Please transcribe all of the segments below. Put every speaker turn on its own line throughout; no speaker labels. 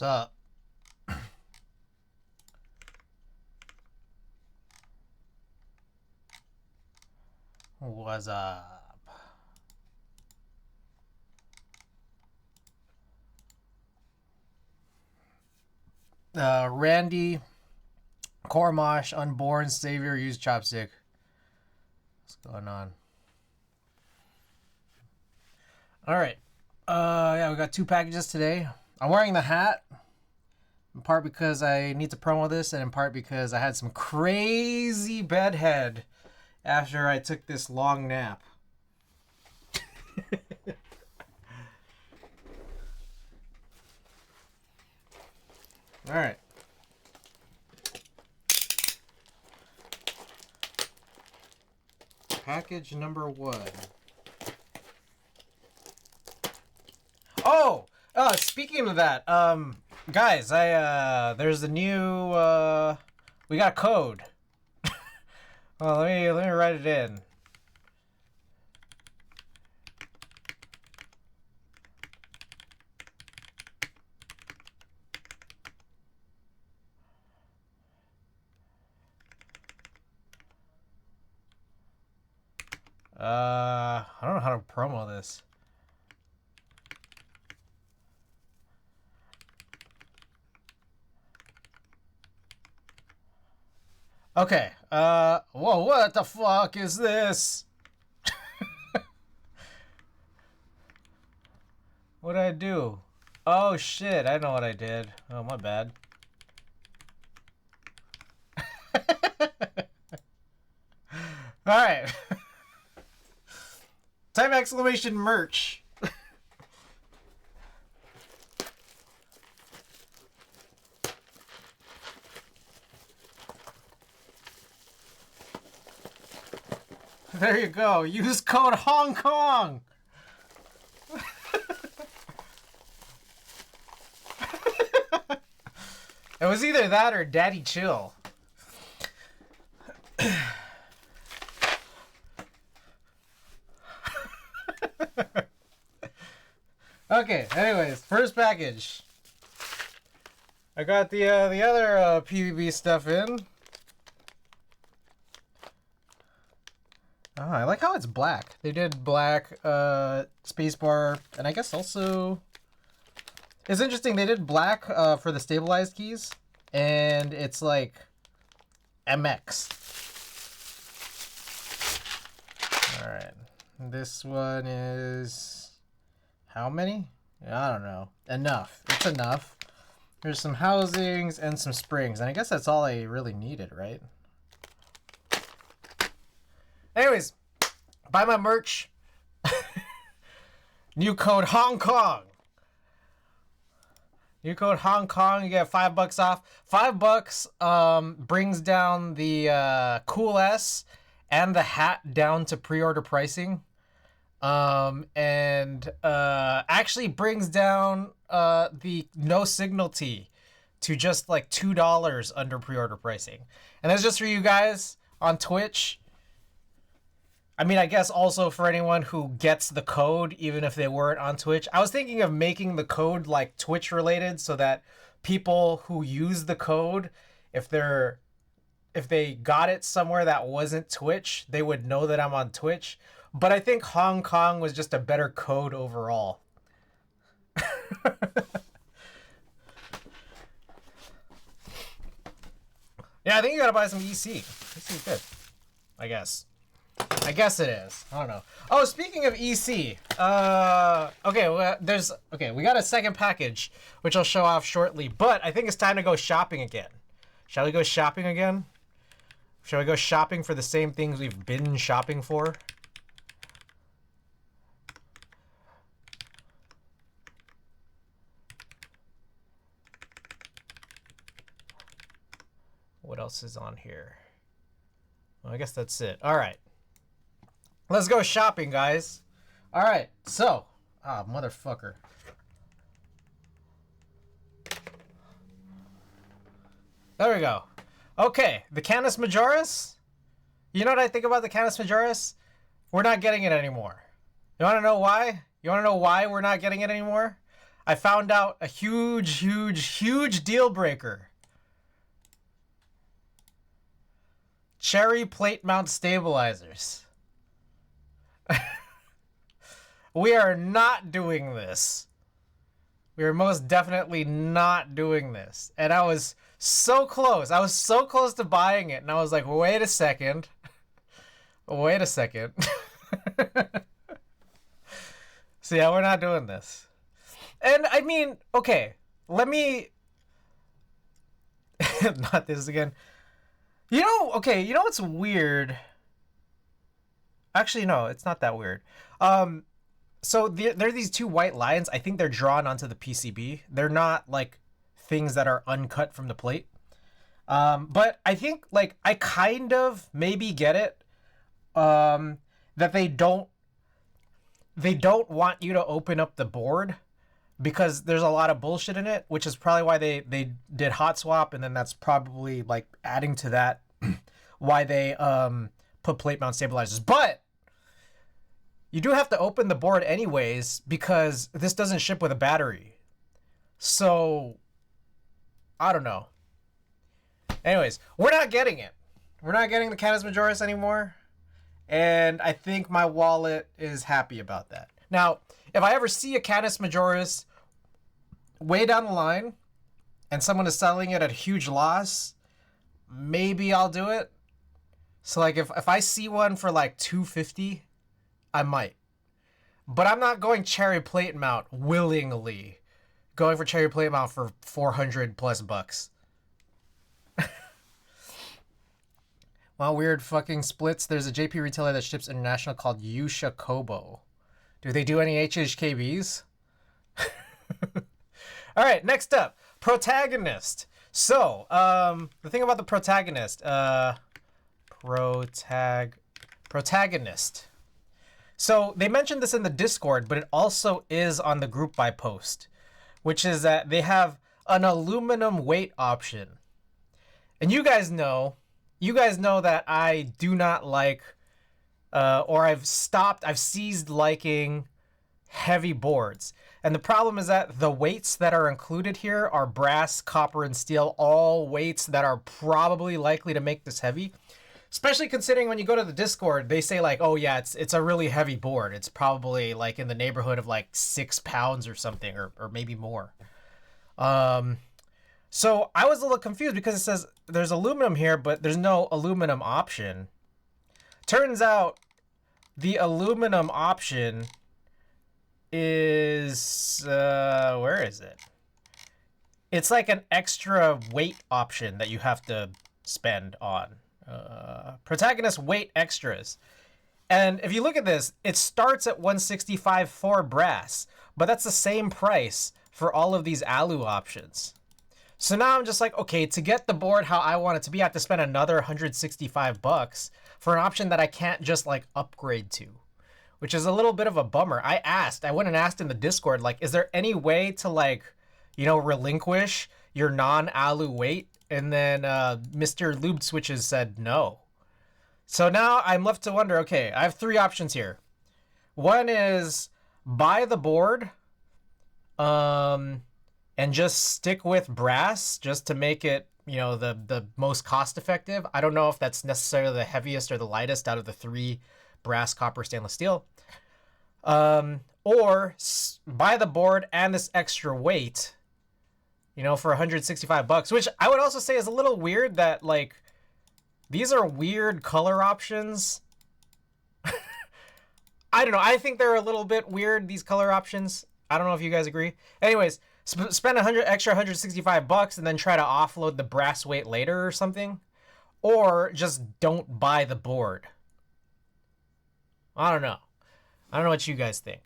What's up? What's up? Randy Cormash, unborn savior, use chopstick. What's going on? All right. Yeah, we got 2 packages today. I'm wearing the hat in part because I need to promo this, and in part because I had some crazy bedhead after I took this long nap. All right. Package number 1. Oh, speaking of that, guys, there's a new, we got a code. Well, let me write it in. I don't know how to promo this. Okay, whoa, what the fuck is this? What did I do? Oh shit, I know what I did. Oh, my bad. Alright. Type exclamation merch. There you go. Use code Hong Kong. It was either that or Daddy Chill. Okay, anyways, first package. I got the other PvP stuff in. Oh, I like how it's black. They did black spacebar, and I guess also it's interesting. They did black for the stabilized keys, and it's like MX. All right, this one is how many? I don't know. Enough. It's enough. There's some housings and some springs, and I guess that's all I really needed, right? Anyways, buy my merch. New code Hong Kong. New code Hong Kong. You get $5 off. $5 brings down the Cool S and the hat down to pre-order pricing. And actually brings down the no signal tee to just like $2 under pre-order pricing. And that's just for you guys on Twitch. I mean, I guess also for anyone who gets the code, even if they weren't on Twitch. I was thinking of making the code like Twitch related so that people who use the code, if they got it somewhere that wasn't Twitch, they would know that I'm on Twitch. But I think Hong Kong was just a better code overall. Yeah, I think you gotta buy some EC. This is good. I guess it is. I don't know. Oh, speaking of EC, okay, we got a second package, which I'll show off shortly, but I think it's time to go shopping again. Shall we go shopping again? Shall we go shopping for the same things we've been shopping for? What else is on here? Well, I guess that's it. All right. Let's go shopping, guys. All right. So, motherfucker. There we go. Okay, the Canis Majoris. You know what I think about the Canis Majoris? We're not getting it anymore. You want to know why? You want to know why we're not getting it anymore? I found out a huge deal breaker. Cherry plate mount stabilizers. We are not doing this. We are most definitely not doing this. And I was so close. I was so close to buying it. And I was like, wait a second. Wait a second. So yeah, we're not doing this. And I mean, okay, let me... Not this again. You know, okay, you know what's weird? Actually, no, it's not that weird. So there are these two white lines. I think they're drawn onto the PCB. They're not like things that are uncut from the plate. But I think like I kind of maybe get it. That they don't want you to open up the board because there's a lot of bullshit in it, which is probably why they did hot swap, and then that's probably like adding to that why they put plate mount stabilizers. But you do have to open the board anyways because this doesn't ship with a battery. So I don't know. Anyways, we're not getting it. We're not getting the Canis Majoris anymore. And I think my wallet is happy about that. Now, if I ever see a Canis Majoris way down the line and someone is selling it at a huge loss, maybe I'll do it. So like if I see one for like $250, I might. But I'm not going cherry plate mount willingly. Going for cherry plate mount for 400 plus bucks. Wow, weird fucking splits. There's a JP retailer that ships international called Yusha Kobo. Do they do any HHKBs? All right, next up, Protagonist. So, the thing about the Protagonist, Protagonist. So they mentioned this in the Discord, but it also is on the group buy post, which is that they have an aluminum weight option. And you guys know that I do not like, or I've ceased liking heavy boards. And the problem is that the weights that are included here are brass, copper, and steel, all weights that are probably likely to make this heavy. Especially considering when you go to the Discord, they say like, oh yeah, it's a really heavy board. It's probably like in the neighborhood of like 6 pounds or something, or maybe more. So I was a little confused because it says there's aluminum here, but there's no aluminum option. Turns out the aluminum option is, where is it? It's like an extra weight option that you have to spend on. Protagonist weight extras. And if you look at this, it starts at $165 for brass, but that's the same price for all of these alu options. So now I'm just like, okay, to get the board how I want it to be, I have to spend another $165 for an option that I can't just like upgrade to, which is a little bit of a bummer. I went and asked in the Discord, like, is there any way to like, you know, relinquish your non-alu weight? And then Mr. Lube Switches said no. So now I'm left to wonder, okay, I have 3 options here. One is buy the board, and just stick with brass just to make it, you know, the most cost effective. I don't know if that's necessarily the heaviest or the lightest out of the 3, brass, copper, stainless steel. Or buy the board and this extra weight, you know, for $165, which I would also say is a little weird that like, these are weird color options. I don't know. I think they're a little bit weird, these color options. I don't know if you guys agree. Anyways, spend extra $165 and then try to offload the brass weight later or something, or just don't buy the board. I don't know what you guys think.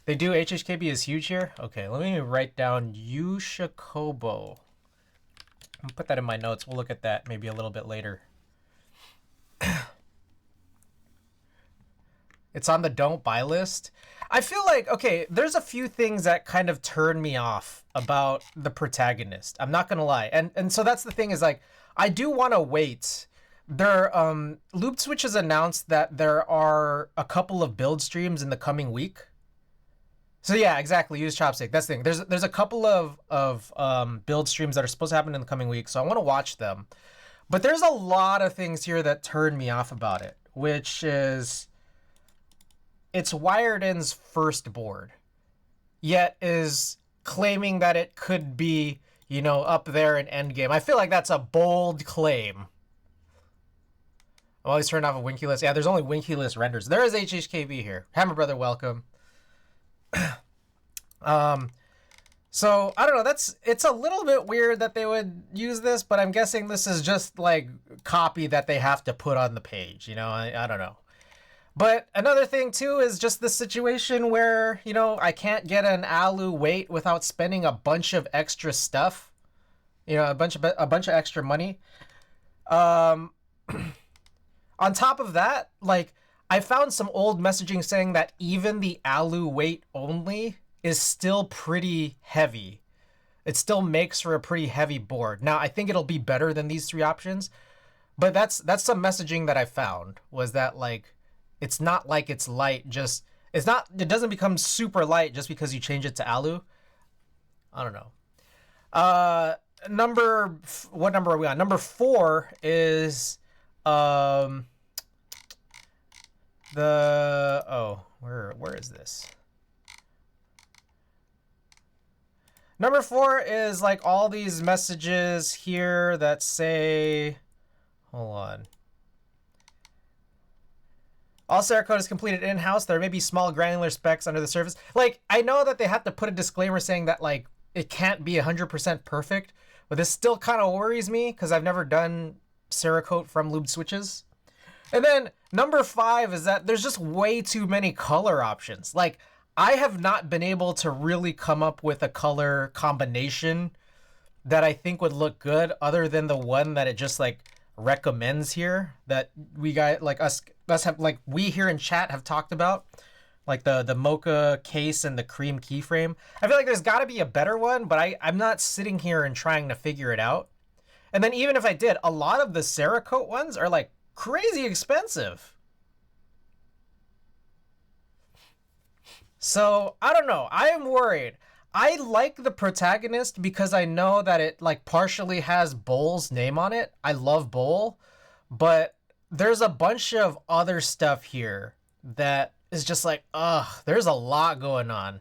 They do HHKB is huge here. Okay, let me write down Yusha Kobo. I'll put that in my notes. We'll look at that maybe a little bit later. It's on the don't buy list. I feel like, okay, there's a few things that kind of turn me off about the Protagonist. I'm not gonna lie. And so that's the thing is like, I do want to wait. Loop Switch has announced that there are a couple of build streams in the coming week. So yeah, exactly. Use chopstick. That's the thing. There's a couple of build streams that are supposed to happen in the coming weeks, so I want to watch them. But there's a lot of things here that turn me off about it, which is it's Wired's first board, yet is claiming that it could be, you know, up there in endgame. I feel like that's a bold claim. I always turn off a Winky list. Yeah, there's only Winky list renders. There is HHKB here. Hammer Brother, welcome. So I don't know. It's a little bit weird that they would use this, but I'm guessing this is just like copy that they have to put on the page. You know, I don't know. But another thing too is just the situation where, you know, I can't get an Alu weight without spending a bunch of extra stuff. You know, a bunch of extra money. On top of that, like I found some old messaging saying that even the Alu weight only is still pretty heavy. It still makes for a pretty heavy board. Now, I think it'll be better than these three options, but that's some messaging that I found was that like it's not like it's light, just it doesn't become super light just because you change it to Alu. I don't know. What number are we on? Number 4 is where is this? Number 4 is like all these messages here that say, hold on. All Cerakote is completed in-house. There may be small granular specs under the surface. Like, I know that they have to put a disclaimer saying that like it can't be 100% perfect, but this still kind of worries me because I've never done Cerakote from lubed switches. And then number 5 is that there's just way too many color options. Like, I have not been able to really come up with a color combination that I think would look good other than the one that it just like recommends here that we got like us have like we here in chat have talked about, like the mocha case and the cream keyframe. I feel like there's got to be a better one, but I'm not sitting here and trying to figure it out. And then even if I did, a lot of the Cerakote ones are like crazy expensive. So I don't know. I am worried. I like the protagonist because I know that it like partially has Bowl's name on it. I love Bowl, but there's a bunch of other stuff here that is just like, ugh, there's a lot going on.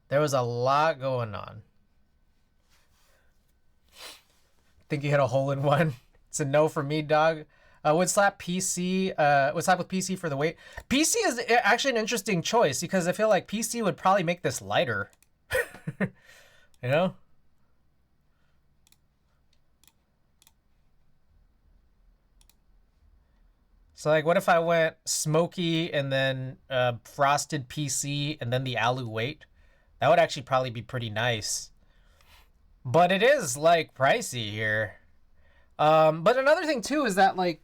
There was a lot going on. Think you hit a hole in one. It's a no for me, dog. Would slap PC. Would slap with PC for the weight. PC is actually an interesting choice because I feel like PC would probably make this lighter. You know? So like, what if I went smoky and then frosted PC and then the Alu weight? That would actually probably be pretty nice. But it is like pricey here. But another thing too is that like,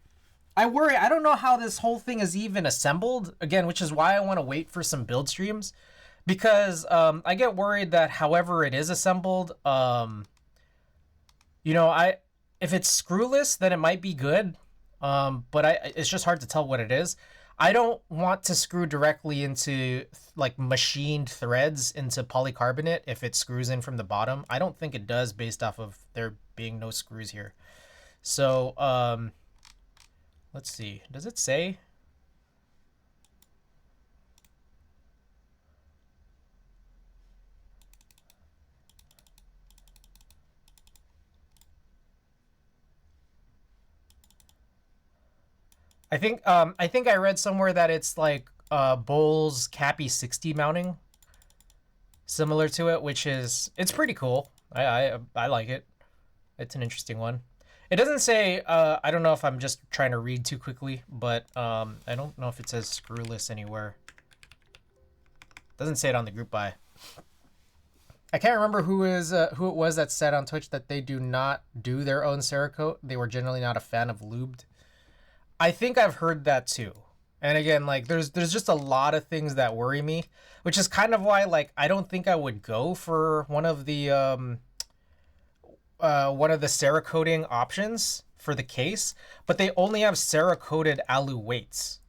I worry, I don't know how this whole thing is even assembled, again, which is why I want to wait for some build streams, because I get worried that however it is assembled, you know, if it's screwless, then it might be good, but it's just hard to tell what it is. I don't want to screw directly into like machined threads into polycarbonate if it screws in from the bottom. I don't think it does based off of there being no screws here. So, let's see. Does it say? I think I read somewhere that it's like Bowl's Cappy 60 mounting, similar to it, which is it's pretty cool. I like it. It's an interesting one. It doesn't say, I don't know if I'm just trying to read too quickly, but I don't know if it says screwless anywhere. It doesn't say it on the group buy. I can't remember who it was that said on Twitch that they do not do their own Cerakote. They were generally not a fan of lubed. I think I've heard that too. And again, like there's just a lot of things that worry me, which is kind of why like I don't think I would go for one of the Cerakoting options for the case, but they only have Cerakoted Alu weights.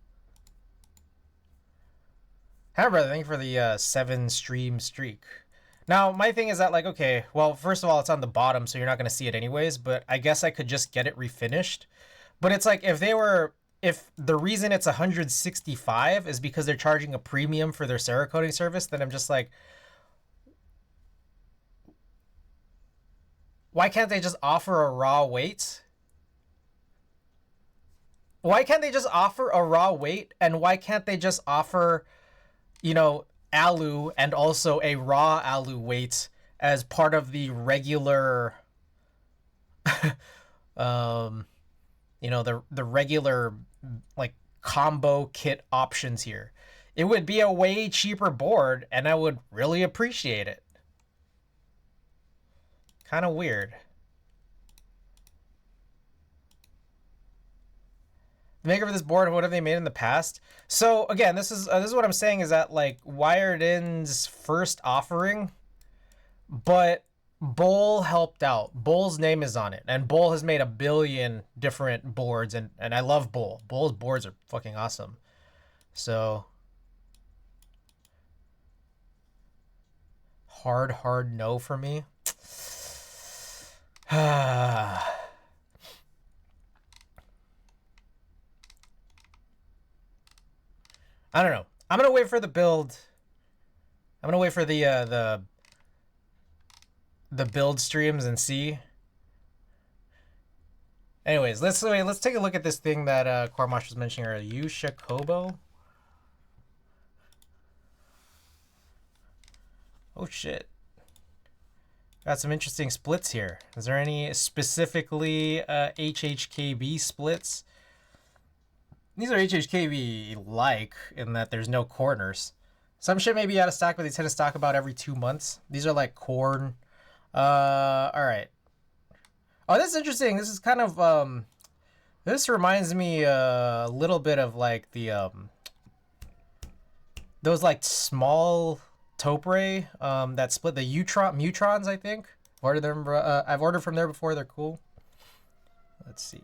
Hi, brother. Thank you for the 7 stream streak. Now, my thing is that, like, okay, well, first of all, it's on the bottom, so you're not going to see it anyways, but I guess I could just get it refinished. But it's like, if the reason it's 165 is because they're charging a premium for their Cerakoting service, then I'm just like, why can't they just offer a raw weight? Why can't they just offer a raw weight? And why can't they just offer, you know, alu and also a raw alu weight as part of the regular, you know, the regular, like, combo kit options here? It would be a way cheaper board, and I would really appreciate it. Kind of weird. The maker of this board, what have they made in the past? So again, this is what I'm saying is that, like, Wired In's first offering, but Bowl helped out. Bowl's name is on it, and Bowl has made a billion different boards, and I love Bowl. Bowl's boards are fucking awesome. So hard no for me. I don't know. I'm gonna wait for the build. I'm gonna wait for the build streams and see. Anyways, let's take a look at this thing that Cormash was mentioning earlier. Yusha Kobo. Oh shit. Got some interesting splits here. Is there any specifically HHKB splits? These are HHKB-like in that there's no corners. Some shit may be out of stock, but they tend to stock about every 2 months. These are like corn. Alright. Oh, this is interesting. This is kind of, this reminds me a little bit of like the, those like small Topre, that split, the Mutrons, I think. Ordered them, I've ordered from there before. They're cool. Let's see.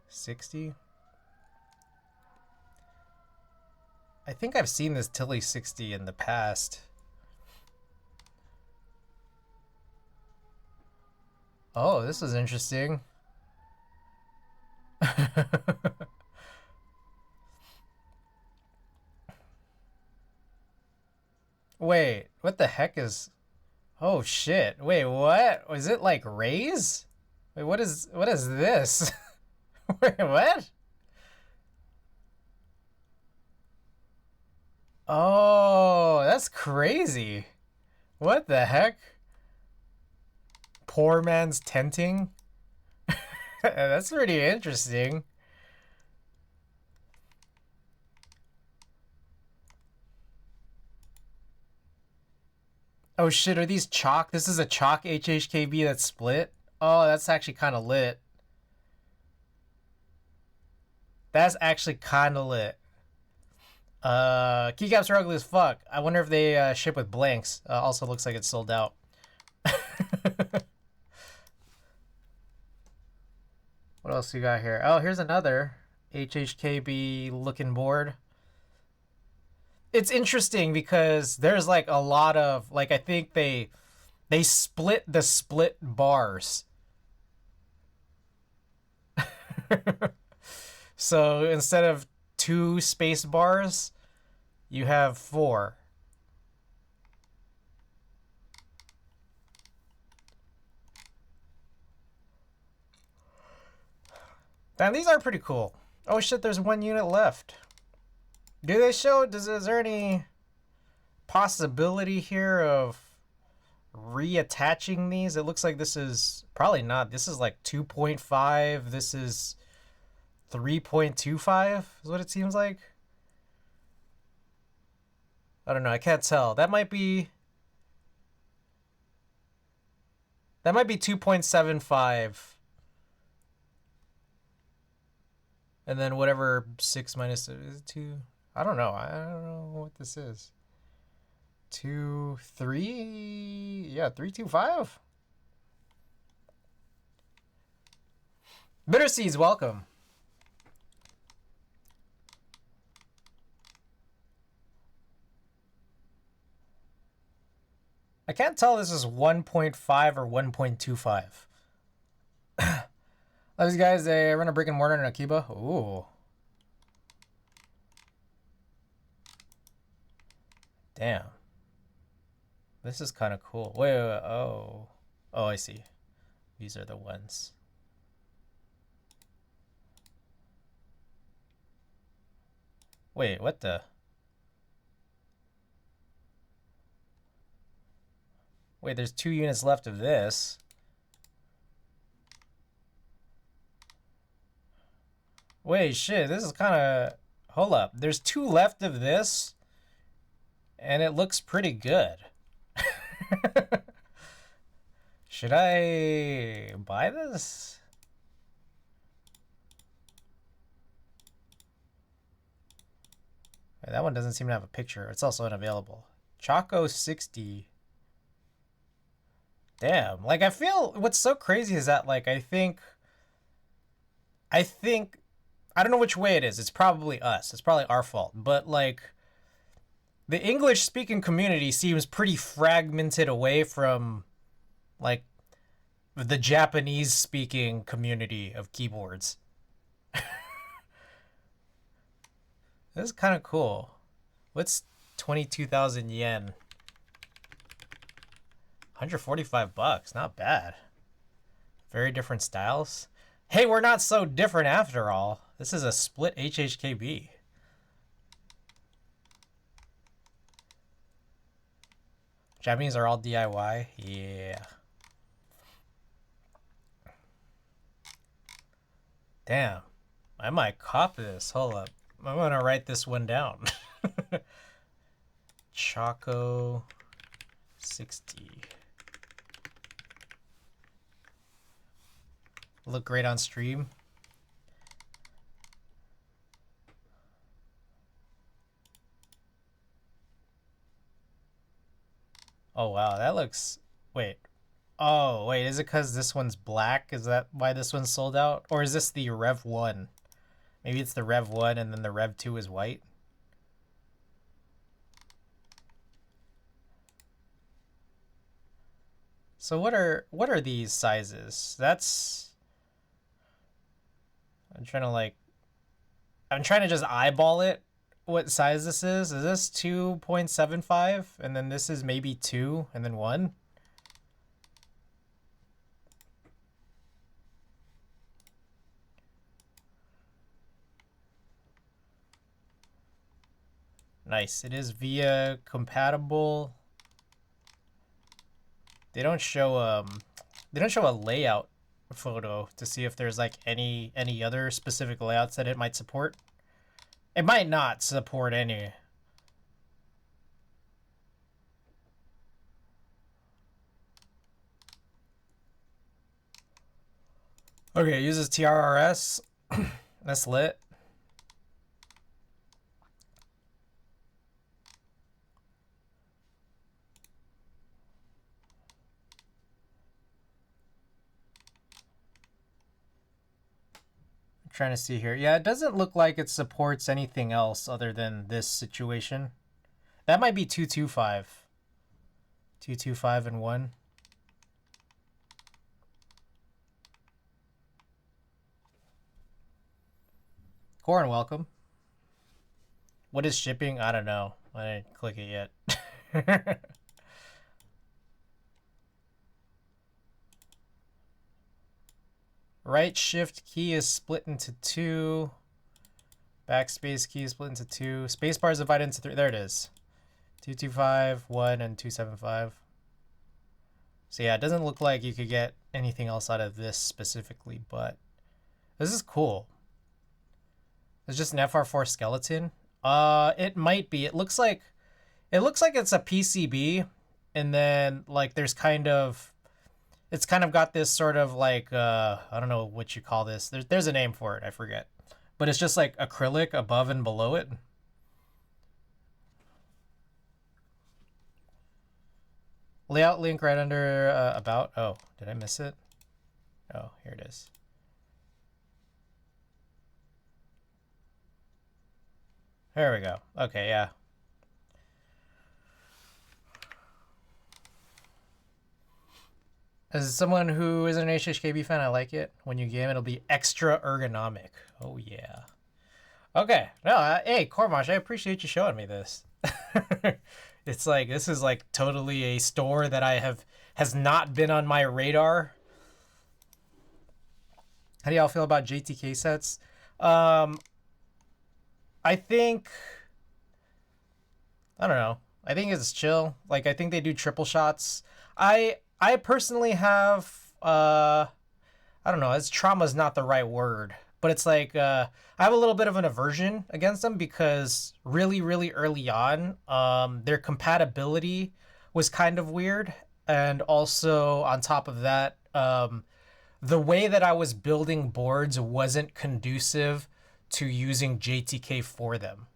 60. I think I've seen this Tilly 60 in the past. Oh, this is interesting. Wait, what the heck is... Oh shit. Wait, what? Was it like rays? Wait, what is this? Wait, what? Oh, that's crazy. What the heck? Poor man's tenting? That's pretty interesting. Oh shit, are these chalk? This is a chalk HHKB that's split? Oh, that's actually kind of lit. That's actually kind of lit. Keycaps are ugly as fuck. I wonder if they ship with blanks. Also looks like it's sold out. What else you got here? Oh, here's another HHKB looking board. It's interesting because there's like a lot of, like, I think they split the split bars. So instead of 2 space bars, you have 4. Damn, these are pretty cool. Oh shit, there's 1 unit left. Do they show, is there any possibility here of reattaching these? It looks like this is probably not. This is like 2.5. This is 3.25 is what it seems like. I don't know. I can't tell. That might be 2.75. And then whatever 6 minus is 2. I don't know. I don't know what this is. 2, 3. Yeah, 325. Bitter Seeds, welcome. I can't tell this is 1.5 or 1.25. These guys, they run a brick and mortar in Akiba. Ooh. Damn. This is kind of cool. Wait, oh. Oh, I see. These are the ones. Wait, what the? Wait, there's 2 units left of this. Wait, shit, this is kind of... Hold up. There's 2 left of this, and it looks pretty good. Should I buy this? That one doesn't seem to have a picture. It's also unavailable. Choco 60. Damn. Like, I feel what's so crazy is that, like, I think, I don't know which way it is. It's probably us. It's probably our fault. But, like, the English speaking community seems pretty fragmented away from, like, the Japanese speaking community of keyboards. This is kind of cool. What's 22,000 yen? 145 bucks. Not bad. Very different styles. Hey, we're not so different after all. This is a split HHKB. Japanese are all DIY? Yeah. Damn. I might cop this. Hold up. I'm gonna write this one down. Choco 60. Look great on stream. Oh wow, that looks... Wait. Oh, wait, is it because this one's black? Is that why this one's sold out? Or is this the Rev 1? Maybe it's the Rev 1 and then the Rev 2 is white? So what are these sizes? That's... I'm trying to just eyeball it. What size this is? Is this 2.75? And then this is maybe 2 and then 1? Nice. It is VIA compatible. They don't show a layout photo to see if there's like any other specific layouts that it might support. It might not support any. Okay, it uses TRRS. That's lit. Trying to see here. Yeah, it doesn't look like it supports anything else other than this situation. That might be 225. 225 and 1. Corin, welcome. What is shipping? I don't know. I didn't click it yet. Right shift key is split into 2. Backspace key is split into 2. Spacebar is divided into 3. There it is. 225, 1, and 275. So yeah, it doesn't look like you could get anything else out of this specifically, but this is cool. It's just an FR4 skeleton. It might be. It looks like it's a PCB, and then like there's kind of... It's kind of got this sort of like, I don't know what you call this. There's a name for it. I forget. But it's just like acrylic above and below it. Layout link right under about. Oh, did I miss it? Oh, here it is. There we go. Okay, yeah. As someone who isn't an HHKB fan, I like it. When you game, it'll be extra ergonomic. Oh, yeah. Okay. No, hey, Cormash, I appreciate you showing me this. It's like, this is like totally a store that has not been on my radar. How do y'all feel about JTK sets? I think, I don't know. I think it's chill. Like, I think they do triple shots. I personally have, I don't know, trauma's not the right word, but it's like, I have a little bit of an aversion against them because really, really early on, their compatibility was kind of weird. And also on top of that, the way that I was building boards wasn't conducive to using JTK for them.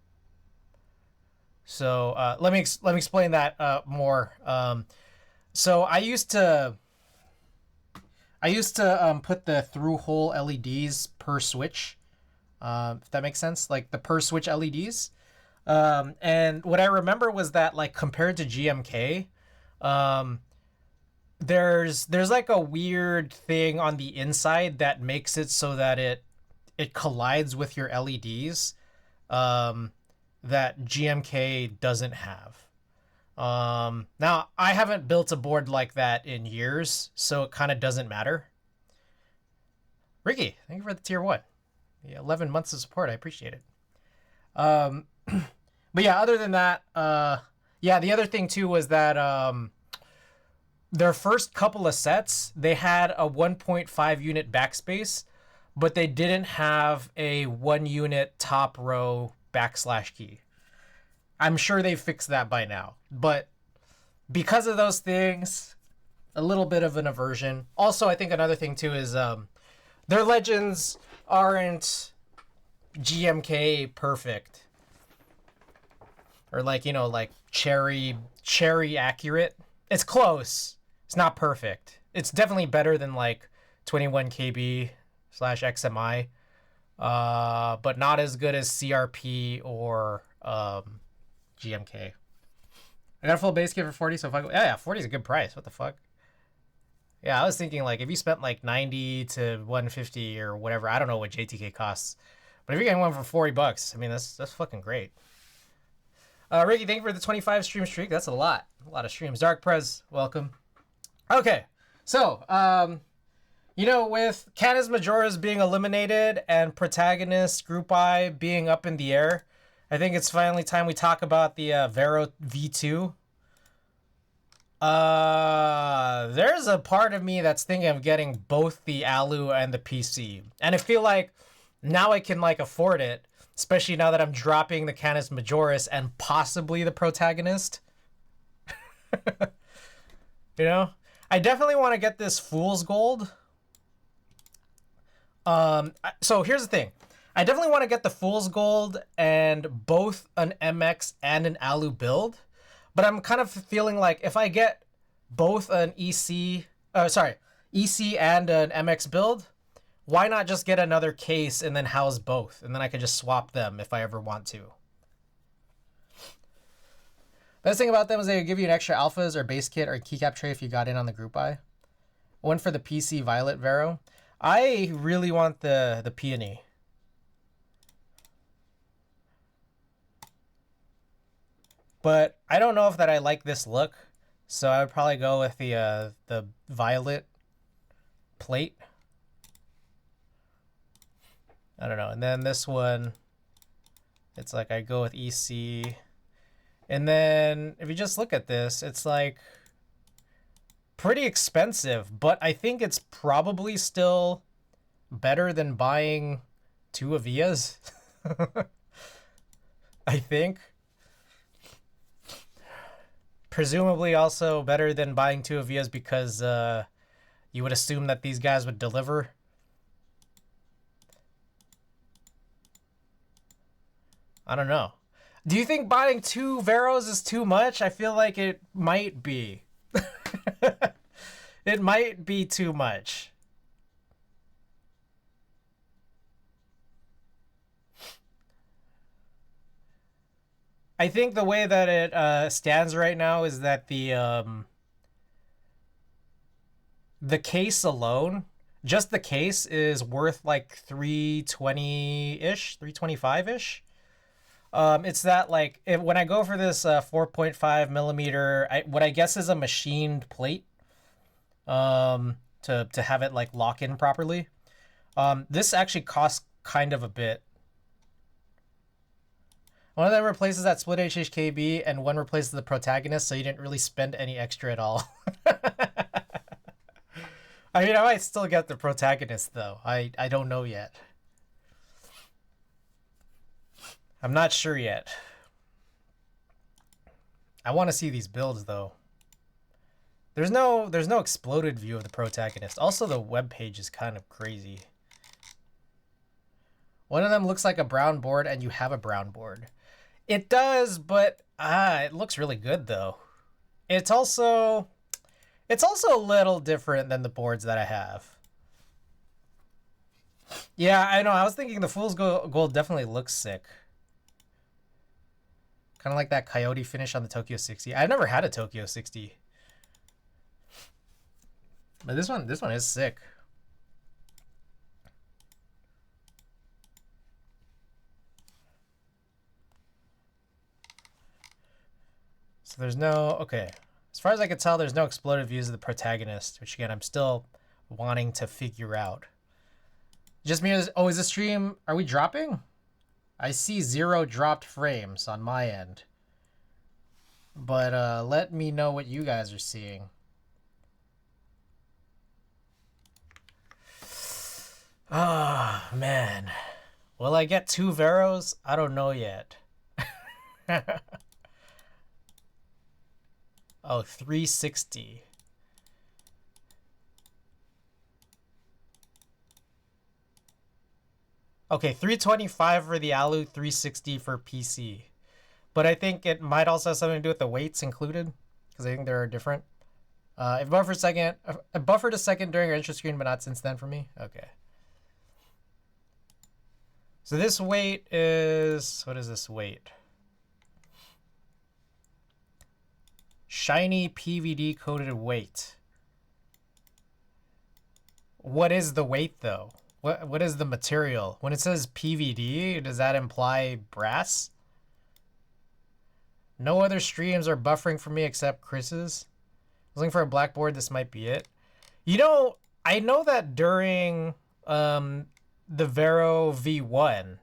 So let me explain that more. So I used to put the through hole LEDs per switch, if that makes sense, like the per switch LEDs. And what I remember was that, like, compared to GMK, there's like a weird thing on the inside that makes it so that it collides with your LEDs, that GMK doesn't have. Now I haven't built a board like that in years, so it kind of doesn't matter. Ricky, thank you for the tier 1. The 11 months of support, I appreciate it. But yeah, other than that, yeah, the other thing too was that their first couple of sets, they had a 1.5 unit backspace, but they didn't have a 1 unit top row backslash key. I'm sure they fixed that by now, but because of those things, a little bit of an aversion. Also, I think another thing too is their legends aren't GMK perfect, or like, you know, like cherry accurate. It's close. It's not perfect. It's definitely better than like 21 KB / XMI, but not as good as CRP or GMK. I got a full base kit for 40, so if I go, yeah, 40 is a good price. What the fuck? Yeah, I was thinking, like, if you spent like 90 to 150 or whatever, I don't know what JTK costs, but if you're getting one for 40 bucks, I mean, that's fucking great. Ricky, thank you for the 25 stream streak. That's a lot of streams. Dark Prez, welcome. Okay, so you know, with Canis Majoras being eliminated and Protagonist Group I being up in the air, I think it's finally time we talk about the Vero V2. There's a part of me that's thinking of getting both the Alu and the PC. And I feel like now I can, like, afford it, especially now that I'm dropping the Canis Majoris and possibly the Protagonist. You know? I definitely want to get this Fool's Gold. So here's the thing. I definitely want to get the Fool's Gold and both an MX and an Alu build, but I'm kind of feeling like if I get both an EC and an MX build, why not just get another case and then house both, and then I can just swap them if I ever want to. Best thing about them is they give you an extra alphas or base kit or keycap tray if you got in on the group buy. One for the PC Violet Vero. I really want the Peony. But I don't know if that I like this look, so I would probably go with the violet plate. I don't know. And then this one, it's like I go with EC. And then if you just look at this, it's like pretty expensive, but I think it's probably still better than buying 2 Avias. I think. Presumably also better than buying 2 Avias because you would assume that these guys would deliver. I don't know. Do you think buying 2 Veros is too much? I feel like it might be. It might be too much. I think the way that it stands right now is that the the case alone, just the case is worth like 320-ish, 325-ish. It's that like when I go for this 4.5 millimeter, what I guess is a machined plate, to have it like lock in properly. This actually costs kind of a bit. One of them replaces that split HHKB, and one replaces the protagonist, so you didn't really spend any extra at all. I mean, I might still get the protagonist, though. I don't know yet. I'm not sure yet. I want to see these builds, though. There's no exploded view of the protagonist. Also, the webpage is kind of crazy. One of them looks like a brown board, and you have a brown board. It does, but it looks really good, though. It's also a little different than the boards that I have. Yeah, I know. I was thinking the Fool's Gold definitely looks sick. Kind of like that coyote finish on the Tokyo 60. I've never had a Tokyo 60. But this one is sick. So there's no, okay. As far as I can tell, there's no exploded views of the protagonist, which again, I'm still wanting to figure out. Just me as, oh, is the stream, are we dropping? I see 0 dropped frames on my end. But let me know what you guys are seeing. Ah, oh, man. Will I get 2 Veros? I don't know yet. Oh, 360. Okay, 325 for the Alu, 360 for PC. But I think it might also have something to do with the weights included, because I think they're different. It buffered a second during our intro screen, but not since then for me. Okay. So this weight is, what is this weight? Shiny PVD coated weight. What is the weight though? What is the material? When it says PVD, does that imply brass? No other streams are buffering for me except Chris's. I was looking for a blackboard. This might be it. You know, I know that during the Vero V1,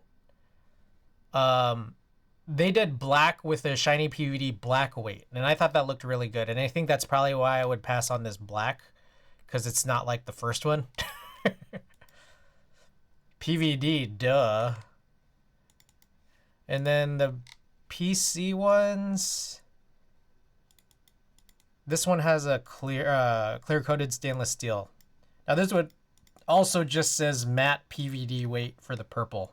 they did black with a shiny PVD black weight, and I thought that looked really good. And I think that's probably why I would pass on this black, because it's not like the first one. PVD, duh. And then the PC ones, this one has a clear coated stainless steel. Now this one also just says matte PVD weight for the purple.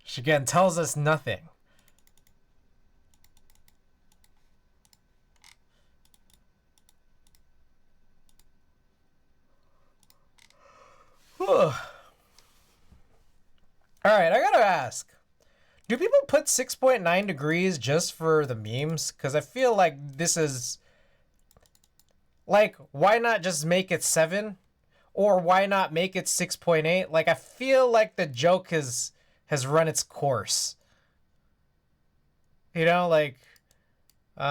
Which again tells us nothing. All right, I gotta ask, do people put 6.9 degrees just for the memes? Because I feel like this is, like, why not just make it 7? Or why not make it 6.8? Like, I feel like the joke has run its course. You know, like, you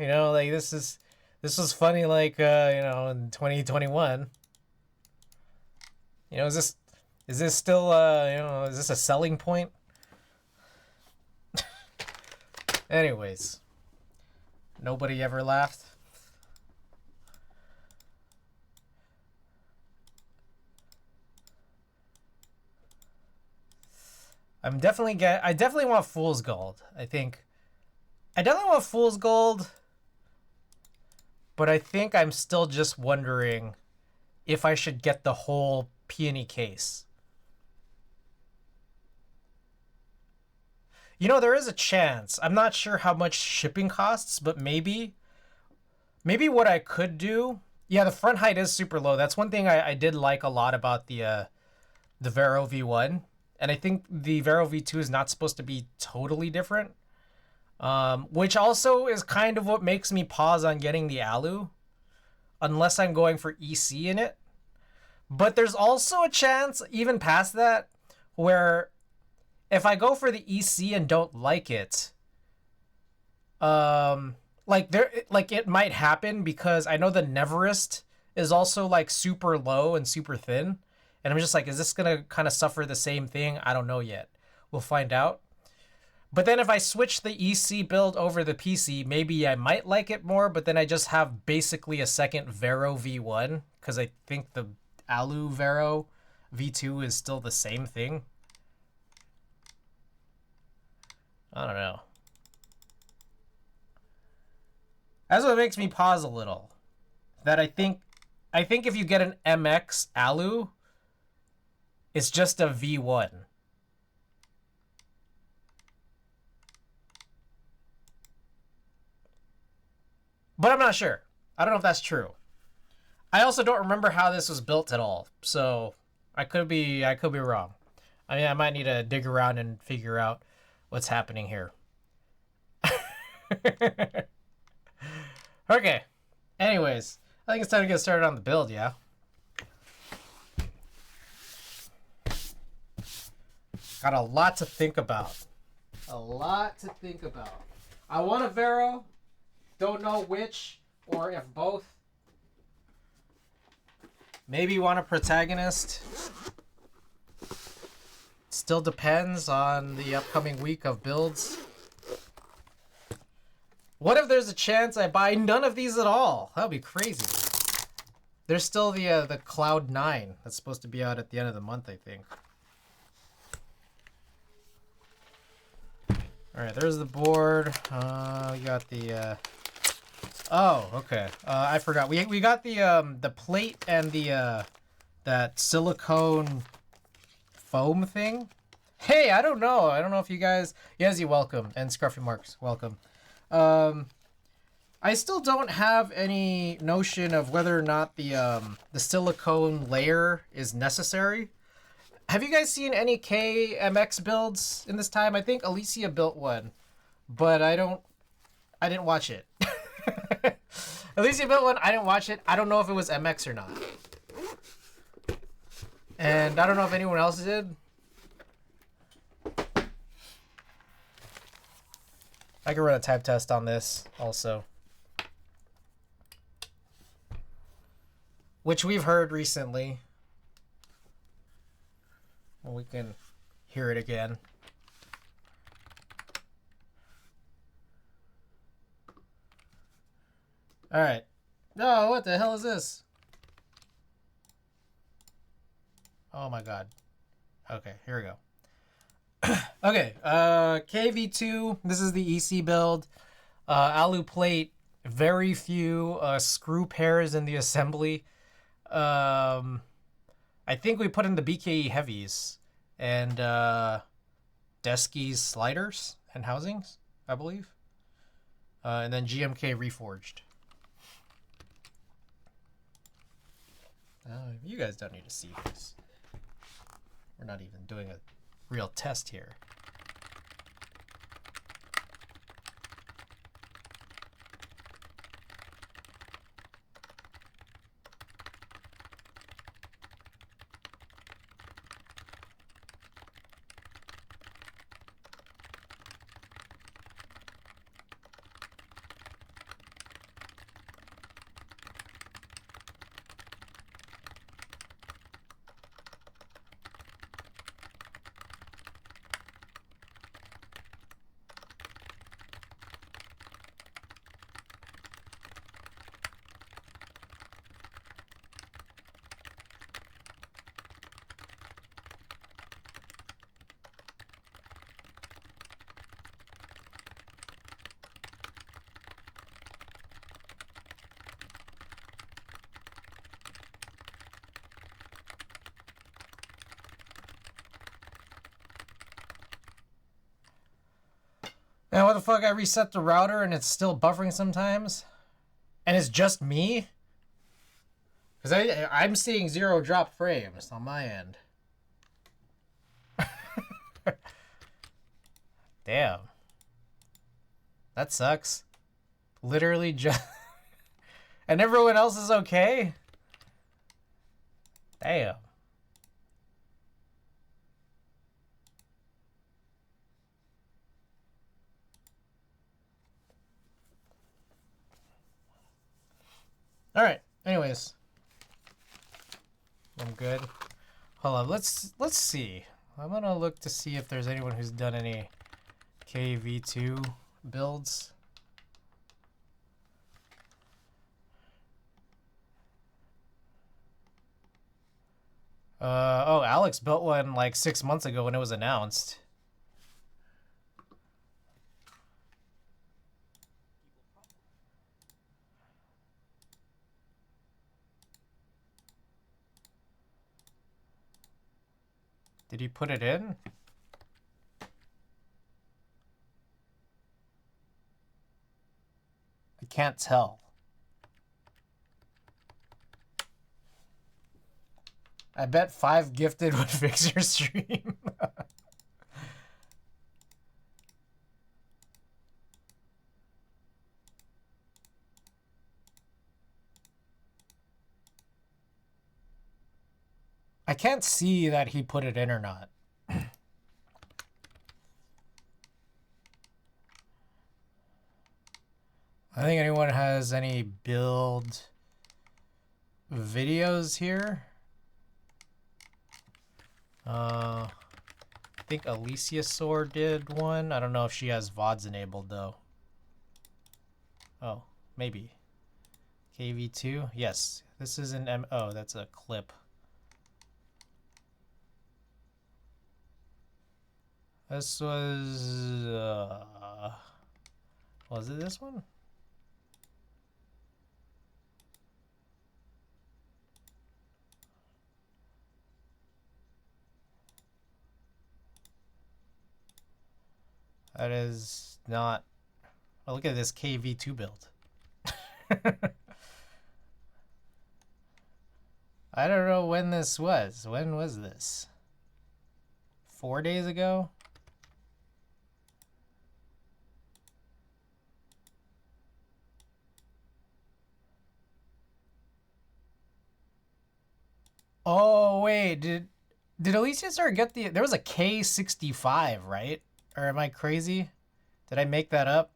know, like, this was funny, like, you know, in 2021. You know, is this still, you know, is this a selling point? Anyways, nobody ever laughed. I definitely want Fool's Gold. I definitely want Fool's Gold, but I think I'm still just wondering if I should get the whole peony case. You know, there is a chance. I'm not sure how much shipping costs, but maybe what I could do. Yeah, the front height is super low. That's one thing I did like a lot about the Vero V1. And I think the Vero V2 is not supposed to be totally different. Which also is kind of what makes me pause on getting the Alu, unless I'm going for EC in it. But there's also a chance, even past that, where if I go for the EC and don't like it, like it might happen because I know the Neverest is also like super low and super thin, and I'm just like, is this gonna kind of suffer the same thing? I don't know yet. We'll find out. But then if I switch the EC build over the PC, maybe I might like it more, but then I just have basically a second Vero V1, because I think the Alu Vero V2 is still the same thing. I don't know. That's what makes me pause a little. That I think if you get an MX Alu, it's just a V1. But I'm not sure. I don't know if that's true. I also don't remember how this was built at all, so I could be wrong. I mean, I might need to dig around and figure out what's happening here. Okay. Anyways, I think it's time to get started on the build, yeah? Got a lot to think about. A lot to think about. I want a Vero. Don't know which or if both. Maybe want a protagonist. Still depends on the upcoming week of builds. What if there's a chance I buy none of these at all? That would be crazy. There's still the Cloud 9 that's supposed to be out at the end of the month, I think. Alright, there's the board. We got the... Oh, okay. I forgot. We got the plate and the that silicone foam thing. Hey, I don't know. I don't know if you guys... Yazzie, welcome. And Scruffy Marks, welcome. I still don't have any notion of whether or not the silicone layer is necessary. Have you guys seen any KMX builds in this time? I think Alicia built one, but I didn't watch it. Alicia built one, I didn't watch it. I don't know if it was MX or not. And I don't know if anyone else did. I can run a type test on this also. Which we've heard recently. Well, we can hear it again. Alright. No, what the hell is this? Oh my god. Okay, here we go. Okay, KV2, this is the EC build. Alu plate, very few screw pairs in the assembly. I think we put in the BKE heavies and Desky's sliders and housings, I believe. And then GMK reforged. You guys don't need to see this. We're not even doing a real test here. Now, what the fuck? I reset the router and it's still buffering sometimes? And it's just me? Because I'm seeing 0 drop frames on my end. Damn. That sucks. Literally just... And everyone else is okay? Damn. All right. Anyways, I'm good. Hold on. Let's see. I'm gonna look to see if there's anyone who's done any KV2 builds. Oh, Alex built one like 6 months ago when it was announced. Did he put it in? I can't tell. I bet 5 gifted would fix your stream. I can't see that he put it in or not. I think anyone has any build videos here. I think Aliciasaur did one. I don't know if she has VODs enabled though. Oh, maybe. KV2? Yes. This is an oh, that's a clip. This was it this one? That is not. Oh, look at this KV2 build. I don't know when this was. When was this? 4 days ago? Oh, wait. Did Alicia start get the... There was a K65, right? Or am I crazy? Did I make that up?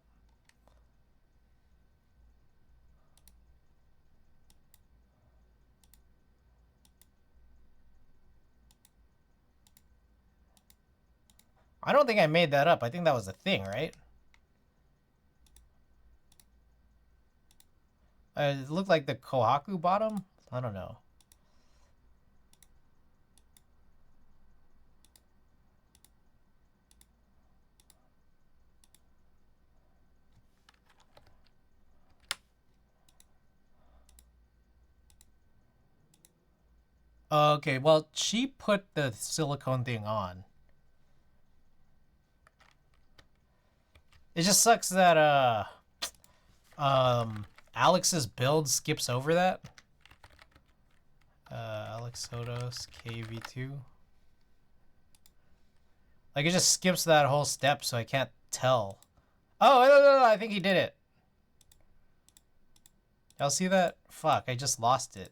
I don't think I made that up. I think that was a thing, right? It looked like the Kohaku bottom? I don't know. Okay, well, she put the silicone thing on. It just sucks that Alex's build skips over that. Alex Sotos KV2. Like it just skips that whole step, so I can't tell. Oh, no, I think he did it. Y'all see that? Fuck, I just lost it.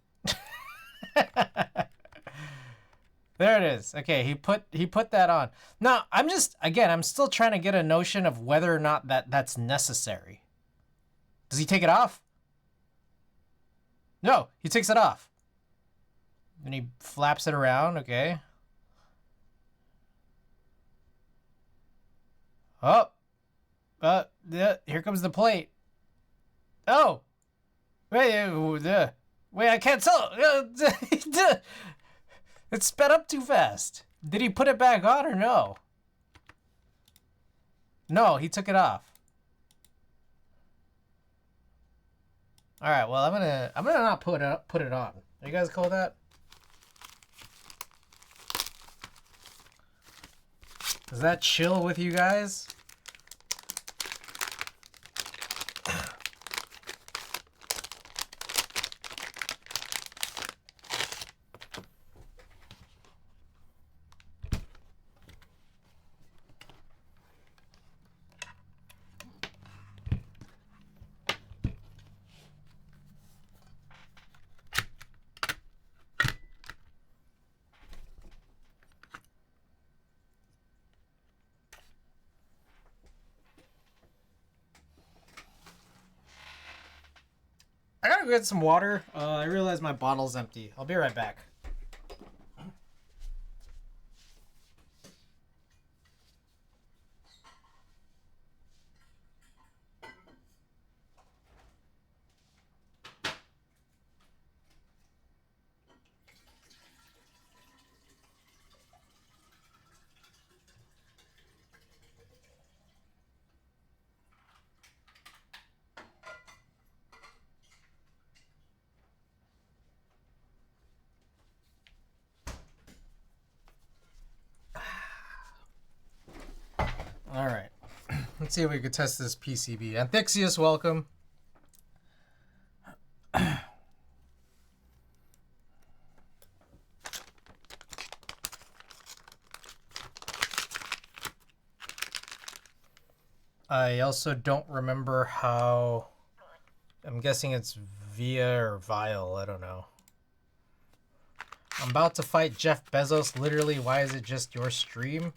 There it is. Okay, he put that on. Now, I'm still trying to get a notion of whether or not that's necessary. Does he take it off? No, he takes it off. And he flaps it around, okay. Oh. Here comes the plate. Oh. Wait, I can't tell. It sped up too fast. Did he put it back on or no? No, he took it off. All right, well, I'm gonna not put it on. Are you guys cool with that? Does that chill with you guys? I gotta go get some water. I realize my bottle's empty. I'll be right back. All right. Let's see if we can test this PCB. Anthixius, welcome. I also don't remember how... I'm guessing it's via or vial. I don't know. I'm about to fight Jeff Bezos. Literally, why is it just your stream?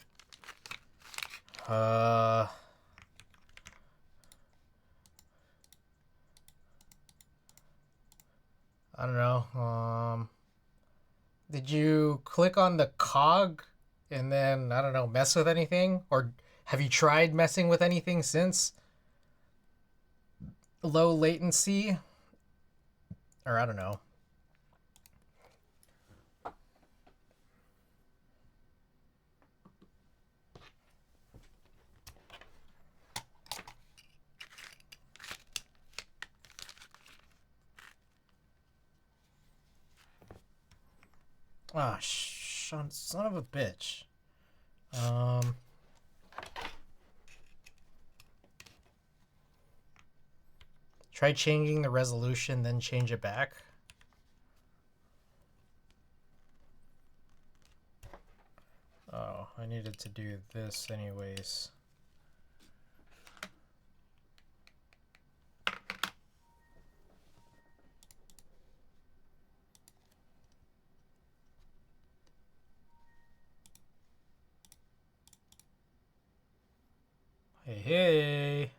I don't know. Did you click on the cog and then, I don't know, mess with anything? Or have you tried messing with anything since? Low latency? Or I don't know. Ah, son of a bitch. Try changing the resolution, then change it back. Oh, I needed to do this anyways. Hey, hey.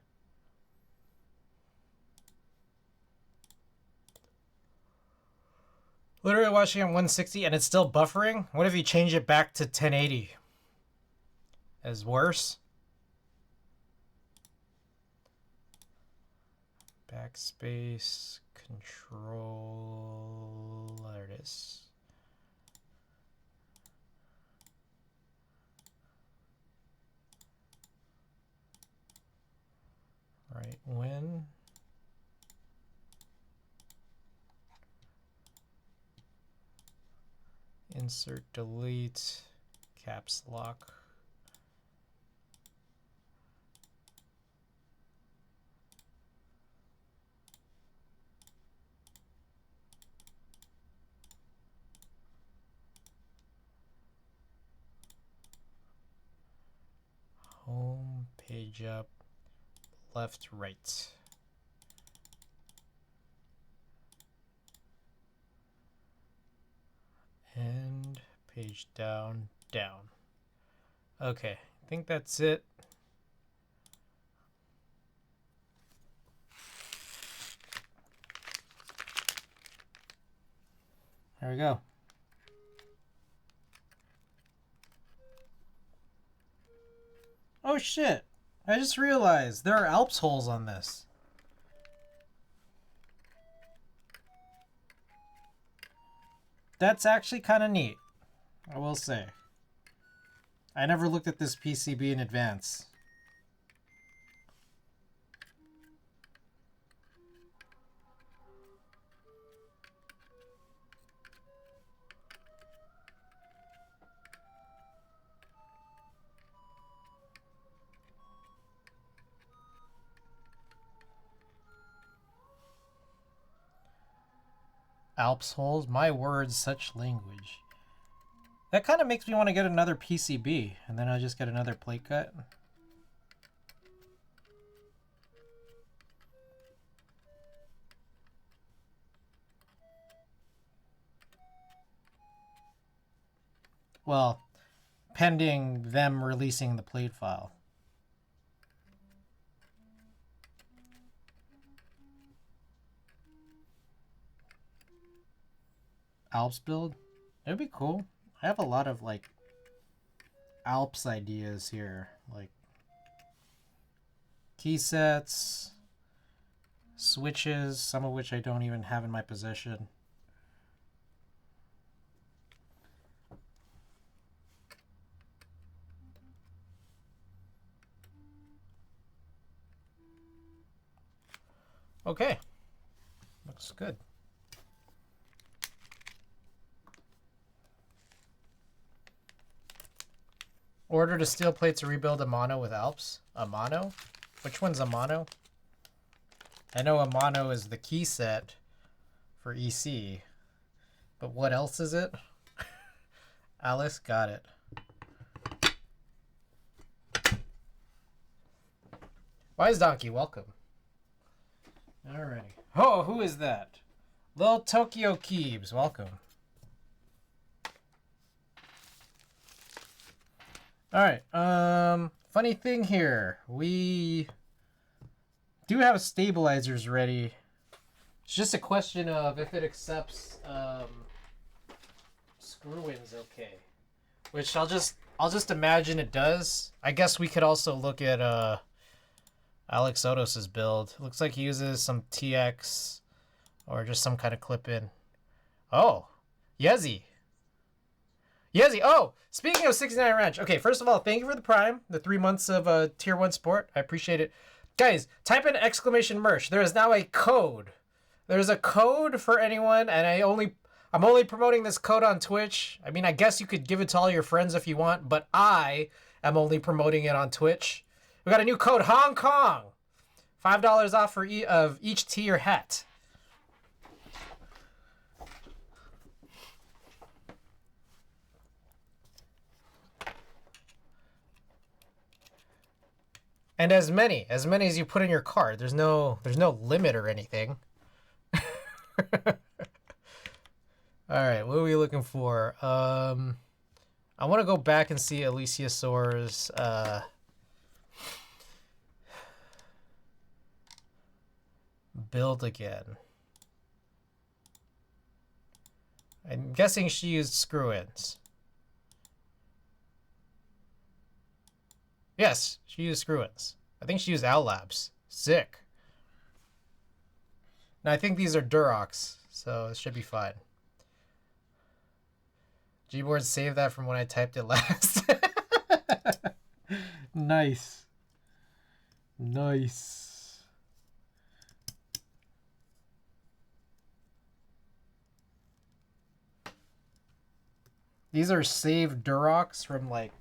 Literally watching at 160 and it's still buffering? What if you change it back to 1080? As worse? Backspace, control, there it is. Right when? Insert, delete, caps lock. Home, page up, left, right. And page down, down. Okay, I think that's it. There we go. Oh shit! I just realized there are Alps holes on this. That's actually kind of neat, I will say. I never looked at this PCB in advance. Alps holes, my words, such language. That kind of makes me want to get another PCB, and then I'll just get another plate cut. Well, pending them releasing the plate file. Alps build. It'd be cool. I have a lot of like Alps ideas here, like key sets, switches, some of which I don't even have in my possession. Okay, looks good. Ordered a steel plate to rebuild a mono with Alps. A mono? Which one's a mono? I know a mono is the key set for EC, but what else is it? Alice, got it. Wise Donkey, welcome. Alrighty. Oh, who is that? Lil Tokyo Keebs, welcome. Alright, funny thing here. We do have stabilizers ready. It's just a question of if it accepts screw-ins okay. Which I'll just imagine it does. I guess we could also look at Alex Otos's build. It looks like he uses some TX or just some kind of clip-in. Oh, Yezi. Yezi. Oh, speaking of 69 Ranch. Okay, first of all, thank you for the Prime, the 3 months of Tier 1 support. I appreciate it. Guys, type in exclamation merch. There is now a code. There's a code for anyone, and I'm only promoting this code on Twitch. I mean, I guess you could give it to all your friends if you want, but I am only promoting it on Twitch. We got a new code, Hong Kong. $5 off for each tee or hat. And as many as you put in your card. There's no limit or anything. All right, what are we looking for? I want to go back and see Aliciasaur's build again. I'm guessing she used screw-ins. Yes, she used screw-ins. I think she used Owl Labs. Sick. Now I think these are Durox, so it should be fine. Gboard saved that from when I typed it last. Nice. Nice. These are saved Durox from like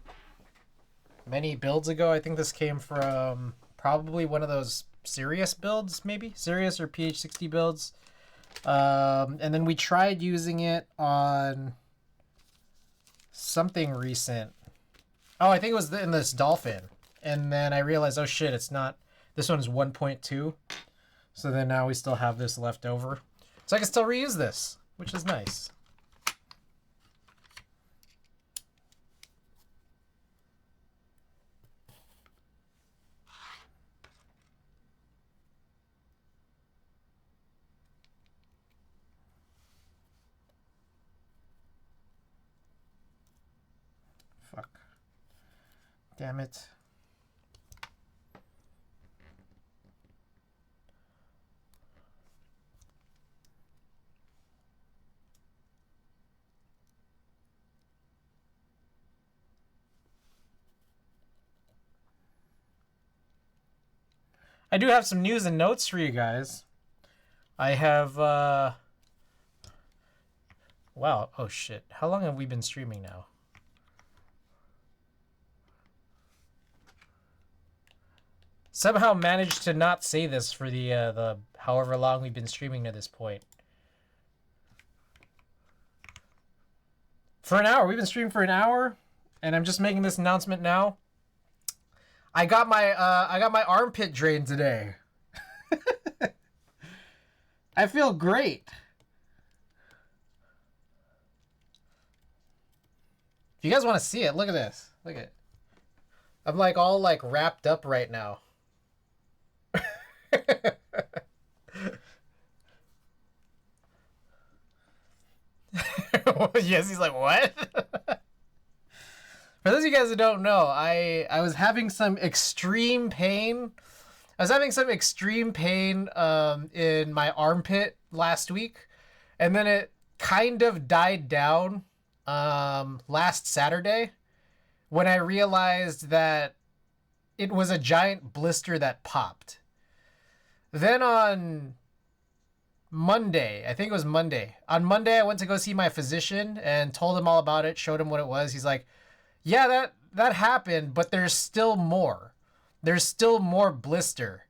many builds ago. I think this came from probably one of those Sirius builds, maybe? Sirius or PH60 builds. And then we tried using it on something recent. Oh, I think it was in this Dolphin. And then I realized, oh shit, it's not. This one is 1.2. So then now we still have this left over. So I can still reuse this, which is nice. Fuck. Damn it. I do have some news and notes for you guys. I have, wow, oh shit. How long have we been streaming now? Somehow managed to not say this for the however long we've been streaming to this point. For an hour. We've been streaming for an hour, and I'm just making this announcement now. I got my armpit drained today. I feel great. If you guys want to see it, look at this. Look at it. I'm like all like wrapped up right now. Yes, he's like, what? For those of you guys who don't know, I was having some extreme pain. I was having some extreme pain in my armpit last week, and then it kind of died down last Saturday when I realized that it was a giant blister that popped. Then on Monday, I think it was Monday. On Monday, I went to go see my physician and told him all about it, showed him what it was. He's like, yeah, that happened, but there's still more. There's still more blister.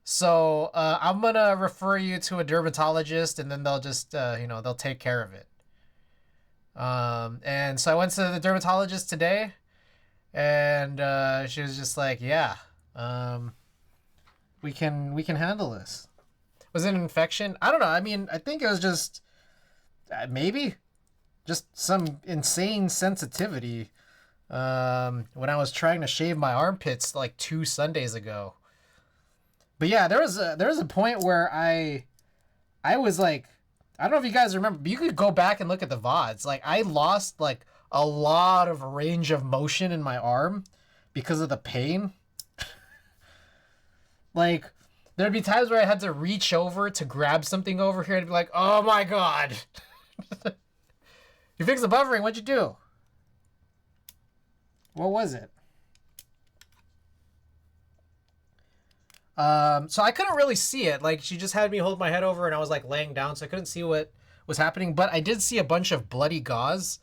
So I'm going to refer you to a dermatologist, and then they'll just, they'll take care of it. And so I went to the dermatologist today, and she was just like, yeah, we can handle this. Was it an infection? I don't know. I mean, I think it was just maybe just some insane sensitivity when I was trying to shave my armpits like 2 Sundays ago. But yeah, there was a point where I was like, I don't know if you guys remember, but you could go back and look at the VODs. Like, I lost like a lot of range of motion in my arm because of the pain. Like, there'd be times where I had to reach over to grab something over here and be like, oh my God. You fixed the buffering, what'd you do? What was it? So I couldn't really see it. Like, she just had me hold my head over and I was like laying down, so I couldn't see what was happening. But I did see a bunch of bloody gauze,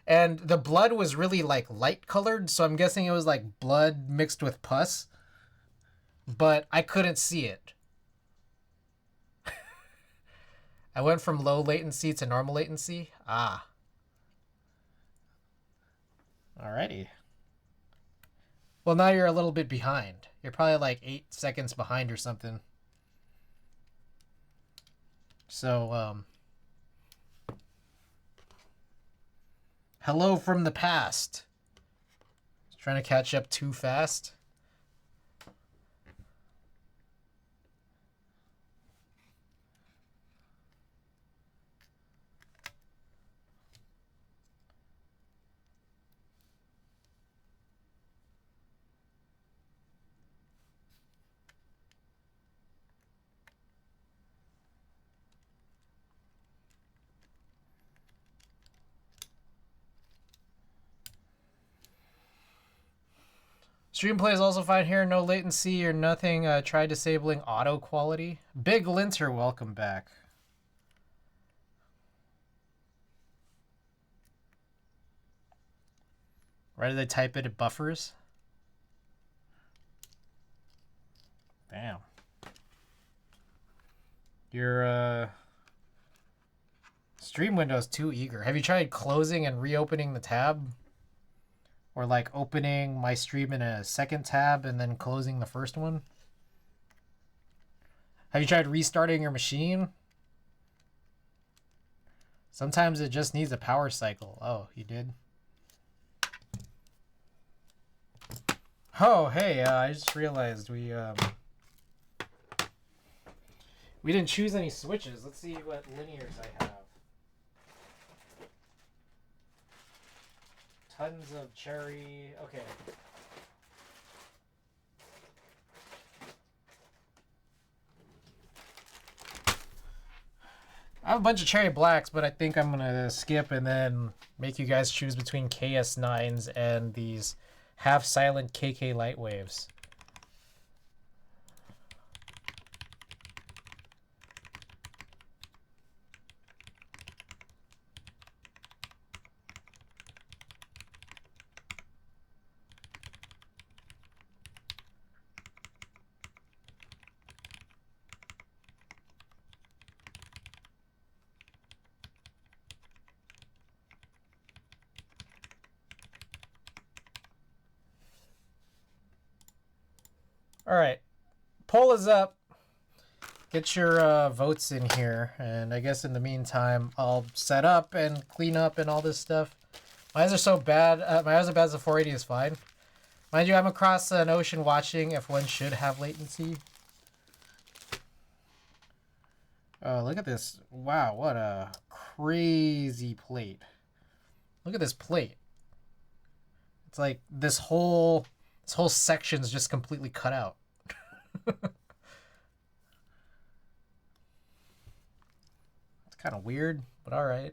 and the blood was really like light colored. So I'm guessing it was like blood mixed with pus, but I couldn't see it. I went from low latency to normal latency. Ah. Alrighty. Well, now you're a little bit behind. You're probably like 8 seconds behind or something. So, hello from the past. Trying to catch up too fast. Stream play is also fine here. No latency or nothing. Try disabling auto quality. Big Linter, welcome back. Why did they type it at buffers? Damn. Your stream window is too eager. Have you tried closing and reopening the tab? Or like opening my stream in a second tab and then closing the first one? Have you tried restarting your machine? Sometimes it just needs a power cycle. Oh, you did? Oh, hey, I just realized we didn't choose any switches. Let's see what linears I have. Tons of cherry. Okay. I have a bunch of cherry blacks, but I think I'm gonna skip and then make you guys choose between KS9s and these half silent KK light waves. All right, poll is up. Get your votes in here, and I guess in the meantime, I'll set up and clean up and all this stuff. My eyes are so bad. My eyes are bad, so 480 is fine. Mind you, I'm across an ocean watching F1 should have latency. Oh, look at this. Wow, what a crazy plate. Look at this plate. It's like this whole section's just completely cut out. It's kind of weird, but all right.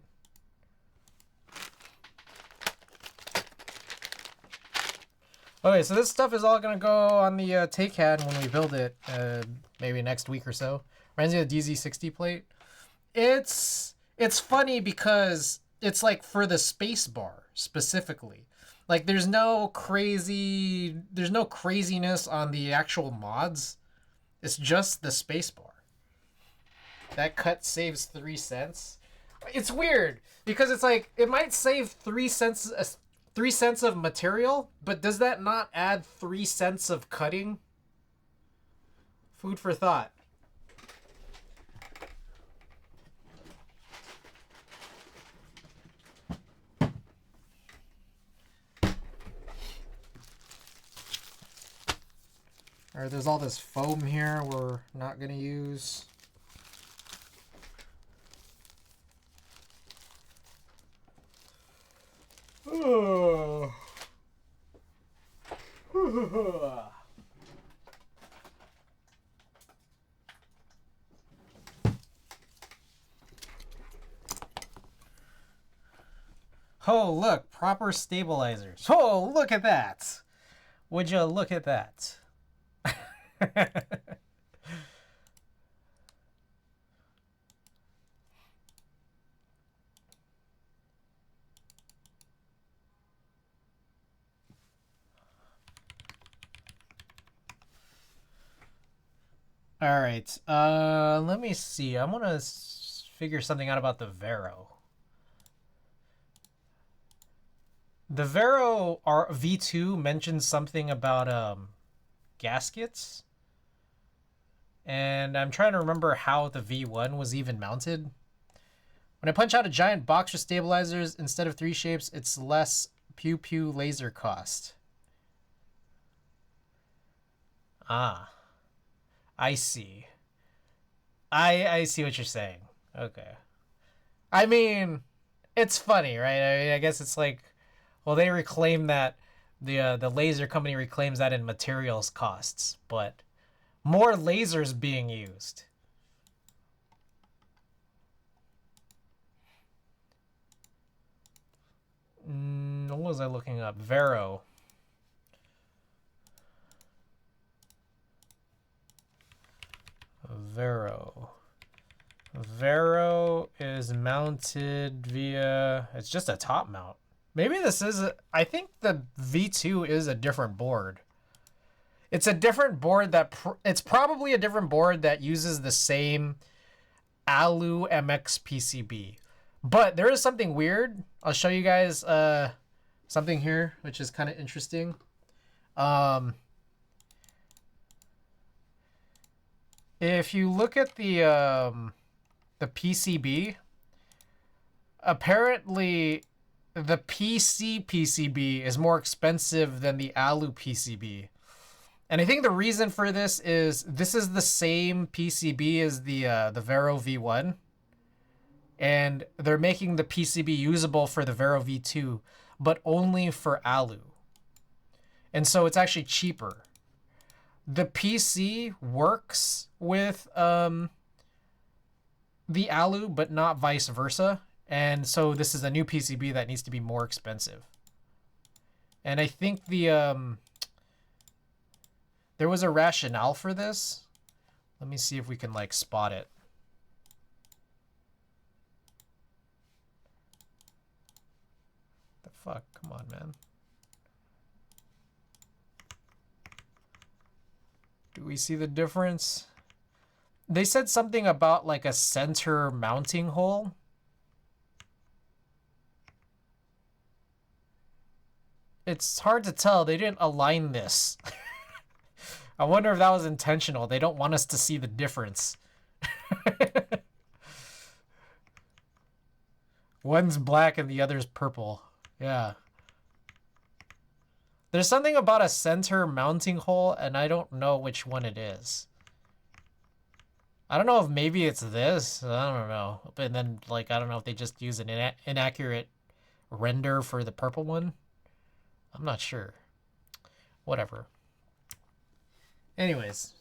Okay, so this stuff is all gonna go on the take hand when we build it, maybe next week or so. Reminds me of the DZ60 plate. It's funny because it's like for the space bar specifically. Like there's no craziness on the actual mods. It's just the space bar. That cut saves 3 cents. It's weird because it's like it might save 3 cents 3 cents of material, but does that not add 3 cents of cutting? Food for thought. All right, there's all this foam here we're not gonna use. Oh. Oh, look, proper stabilizers. Oh, look at that. Would you look at that? All right. Let me see. I'm gonna figure something out about the Vero. The Vero V2 mentions something about gaskets, and I'm trying to remember how the V1 was even mounted. When I punch out a giant box with stabilizers instead of 3 shapes, it's less pew pew laser cost. Ah. I see. I see what you're saying. Okay. I mean, it's funny, right? I mean, I guess it's like, well, they reclaim that the laser company reclaims that in materials costs, but more lasers being used. What was I looking up? Vero. Vero is mounted via, it's just a top mount. Maybe this is, I think the V2 is a different board. It's a different board that, it's probably a different board that uses the same Alu MX PCB. But there is something weird. I'll show you guys something here, which is kind of interesting. If you look at the PCB, apparently the PC PCB is more expensive than the Alu PCB. And I think the reason for this is the same PCB as the Vero V1. And they're making the PCB usable for the Vero V2, but only for Alu. And so it's actually cheaper. The PC works with the Alu, but not vice versa. And so this is a new PCB that needs to be more expensive. And I think the there was a rationale for this. Let me see if we can like spot it. The fuck? Come on, man. Do we see the difference? They said something about like a center mounting hole. It's hard to tell. They didn't align this. I wonder if that was intentional. They don't want us to see the difference. One's black and the other's purple. Yeah. There's something about a center mounting hole, and I don't know which one it is. I don't know if maybe it's this. I don't know. But then, like, I don't know if they just use an inaccurate render for the purple one. I'm not sure. Whatever. Anyways.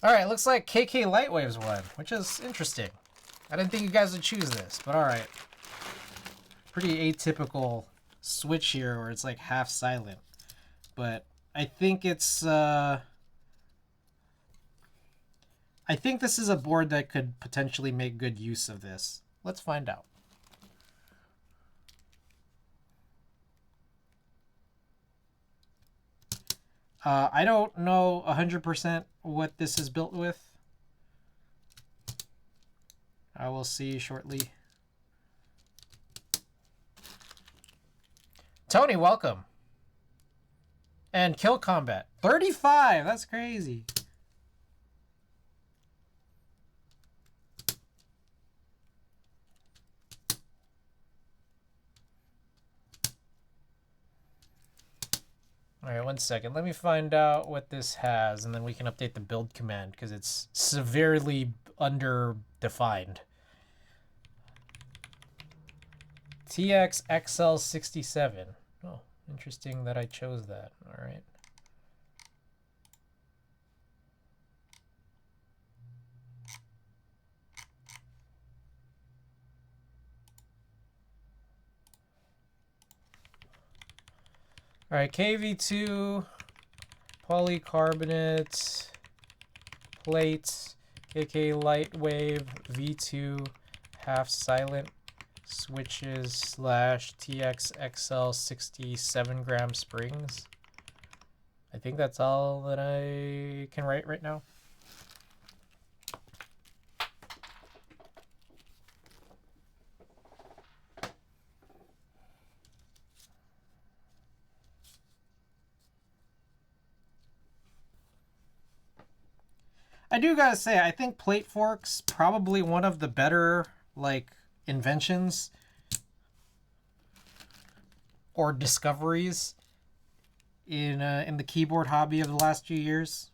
Alright, looks like KK Lightwaves won, which is interesting. I didn't think you guys would choose this, but alright. Pretty atypical switch here where it's like half silent. But I think it's I think this is a board that could potentially make good use of this. Let's find out. I don't know 100% what this is built with. I will see shortly. Tony, welcome. And Kill Combat. 35! That's crazy. Alright, 1 second. Let me find out what this has, and then we can update the build command, because it's severely underdefined. TXXL67. Oh, interesting that I chose that. Alright. Alright, KV2, polycarbonate, plate, KK Lightwave, V2, half silent, switches / TXXL 67 gram springs. I think that's all that I can write right now. I do gotta say, I think plate forks probably one of the better like inventions or discoveries in the keyboard hobby of the last few years.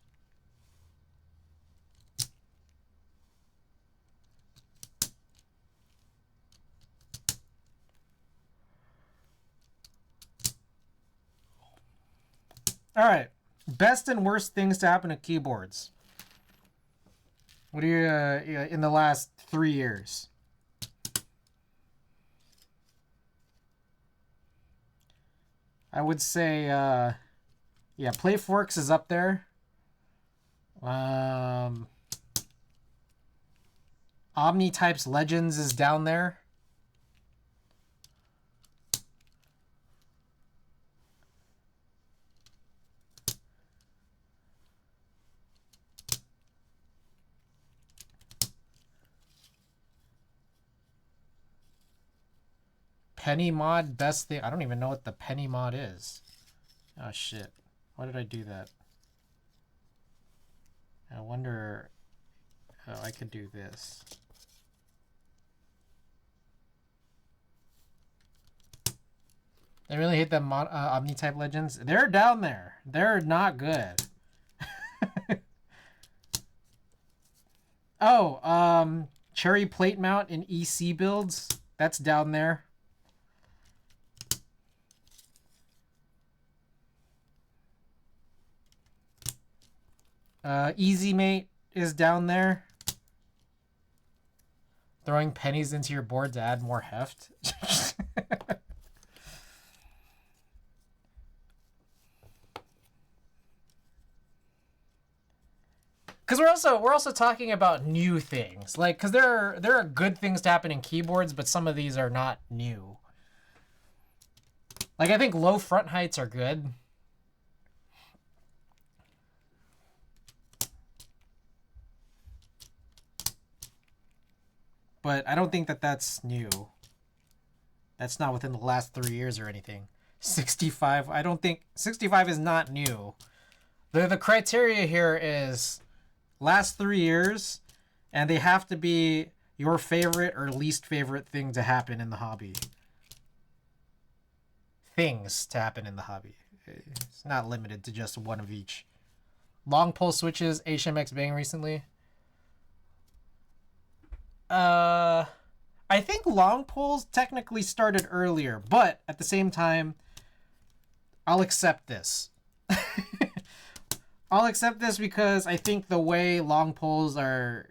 All right, best and worst things to happen to keyboards. What are you in the last 3 years? I would say, yeah, plate forks is up there. Omnitype's Legends is down there. Penny mod, best thing. I don't even know what the penny mod is. Oh shit. Why did I do that? I wonder. Oh, I could do this. I really hate the mod, Omnitype Legends. They're down there. They're not good. Oh, Cherry Plate Mount in EC builds. That's down there. Easy Mate is down there. Throwing pennies into your board to add more heft. Because we're also talking about new things, like because there are good things to happen in keyboards, but some of these are not new. Like I think low front heights are good. But I don't think that that's new. That's not within the last 3 years or anything. 65, I don't think 65 is not new. The criteria here is last 3 years, and they have to be your favorite or least favorite thing to happen in the hobby. Things to happen in the hobby. It's not limited to just one of each. Long pull switches, HMX Bang recently. I I think long poles technically started earlier, but at the same time, I'll accept this. I'll accept this because I think the way long poles are,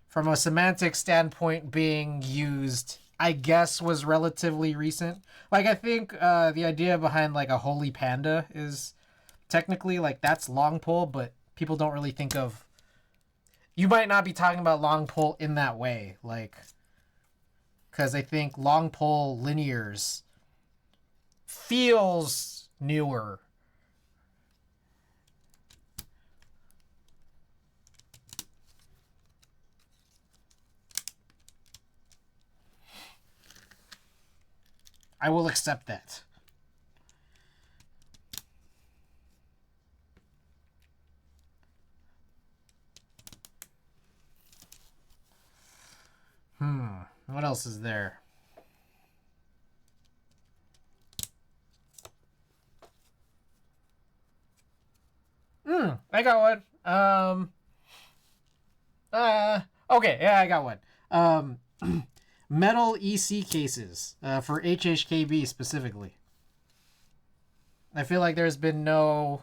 from a semantic standpoint being used, I guess was relatively recent. Like, I think the idea behind like a holy panda is technically like that's long pole, but people don't really think of. You might not be talking about long pole in that way, like, because I think long pole linears feels newer. I will accept that. What else is there? I got one. Okay, yeah, I got one. Metal EC cases for HHKB specifically. I feel like there's been no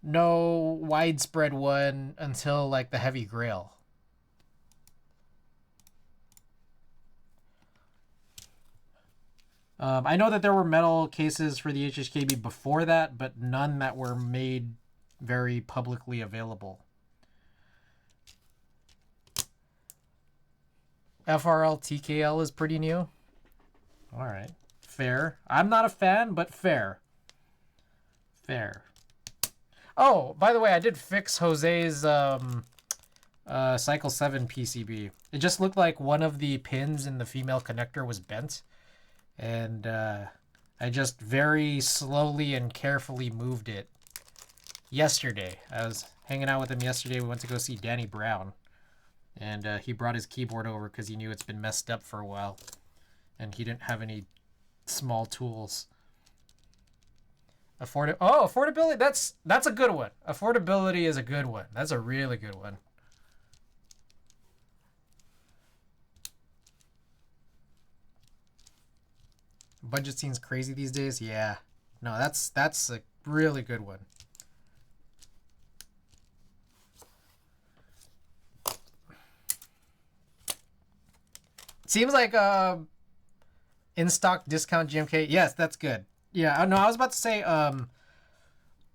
widespread one until like the Heavy Grail. I know that there were metal cases for the HHKB before that, but none that were made very publicly available. FRL TKL is pretty new. All right. Fair. I'm not a fan, but fair. Fair. Oh, by the way, I did fix Jose's Cycle 7 PCB. It just looked like one of the pins in the female connector was bent. And I just very slowly and carefully moved it yesterday. I was hanging out with him yesterday. We went to go see Danny Brown. And he brought his keyboard over because he knew it's been messed up for a while. And he didn't have any small tools. Affordability. That's a good one. Affordability is a good one. That's a really good one. Budget seems crazy these days. Yeah. No, that's a really good one. Seems like in stock discount GMK. Yes, that's good. Yeah, no, I was about to say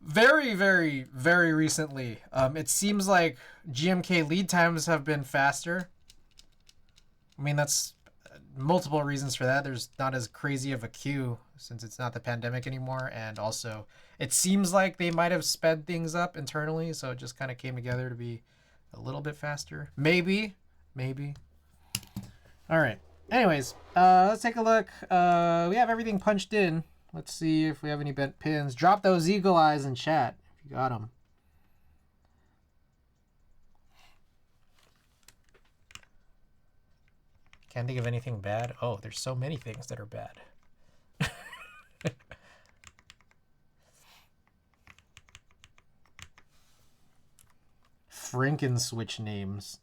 very, very, very recently, it seems like GMK lead times have been faster. I mean, that's multiple reasons for that. There's not as crazy of a queue since it's not the pandemic anymore, and also it seems like they might have sped things up internally, so it just kind of came together to be a little bit faster. Maybe. All right. Anyways, let's take a look. We have everything punched in. Let's see if we have any bent pins. Drop those eagle eyes in chat if you got them. Can't think of anything bad. Oh, there's so many things that are bad. Frankenswitch names.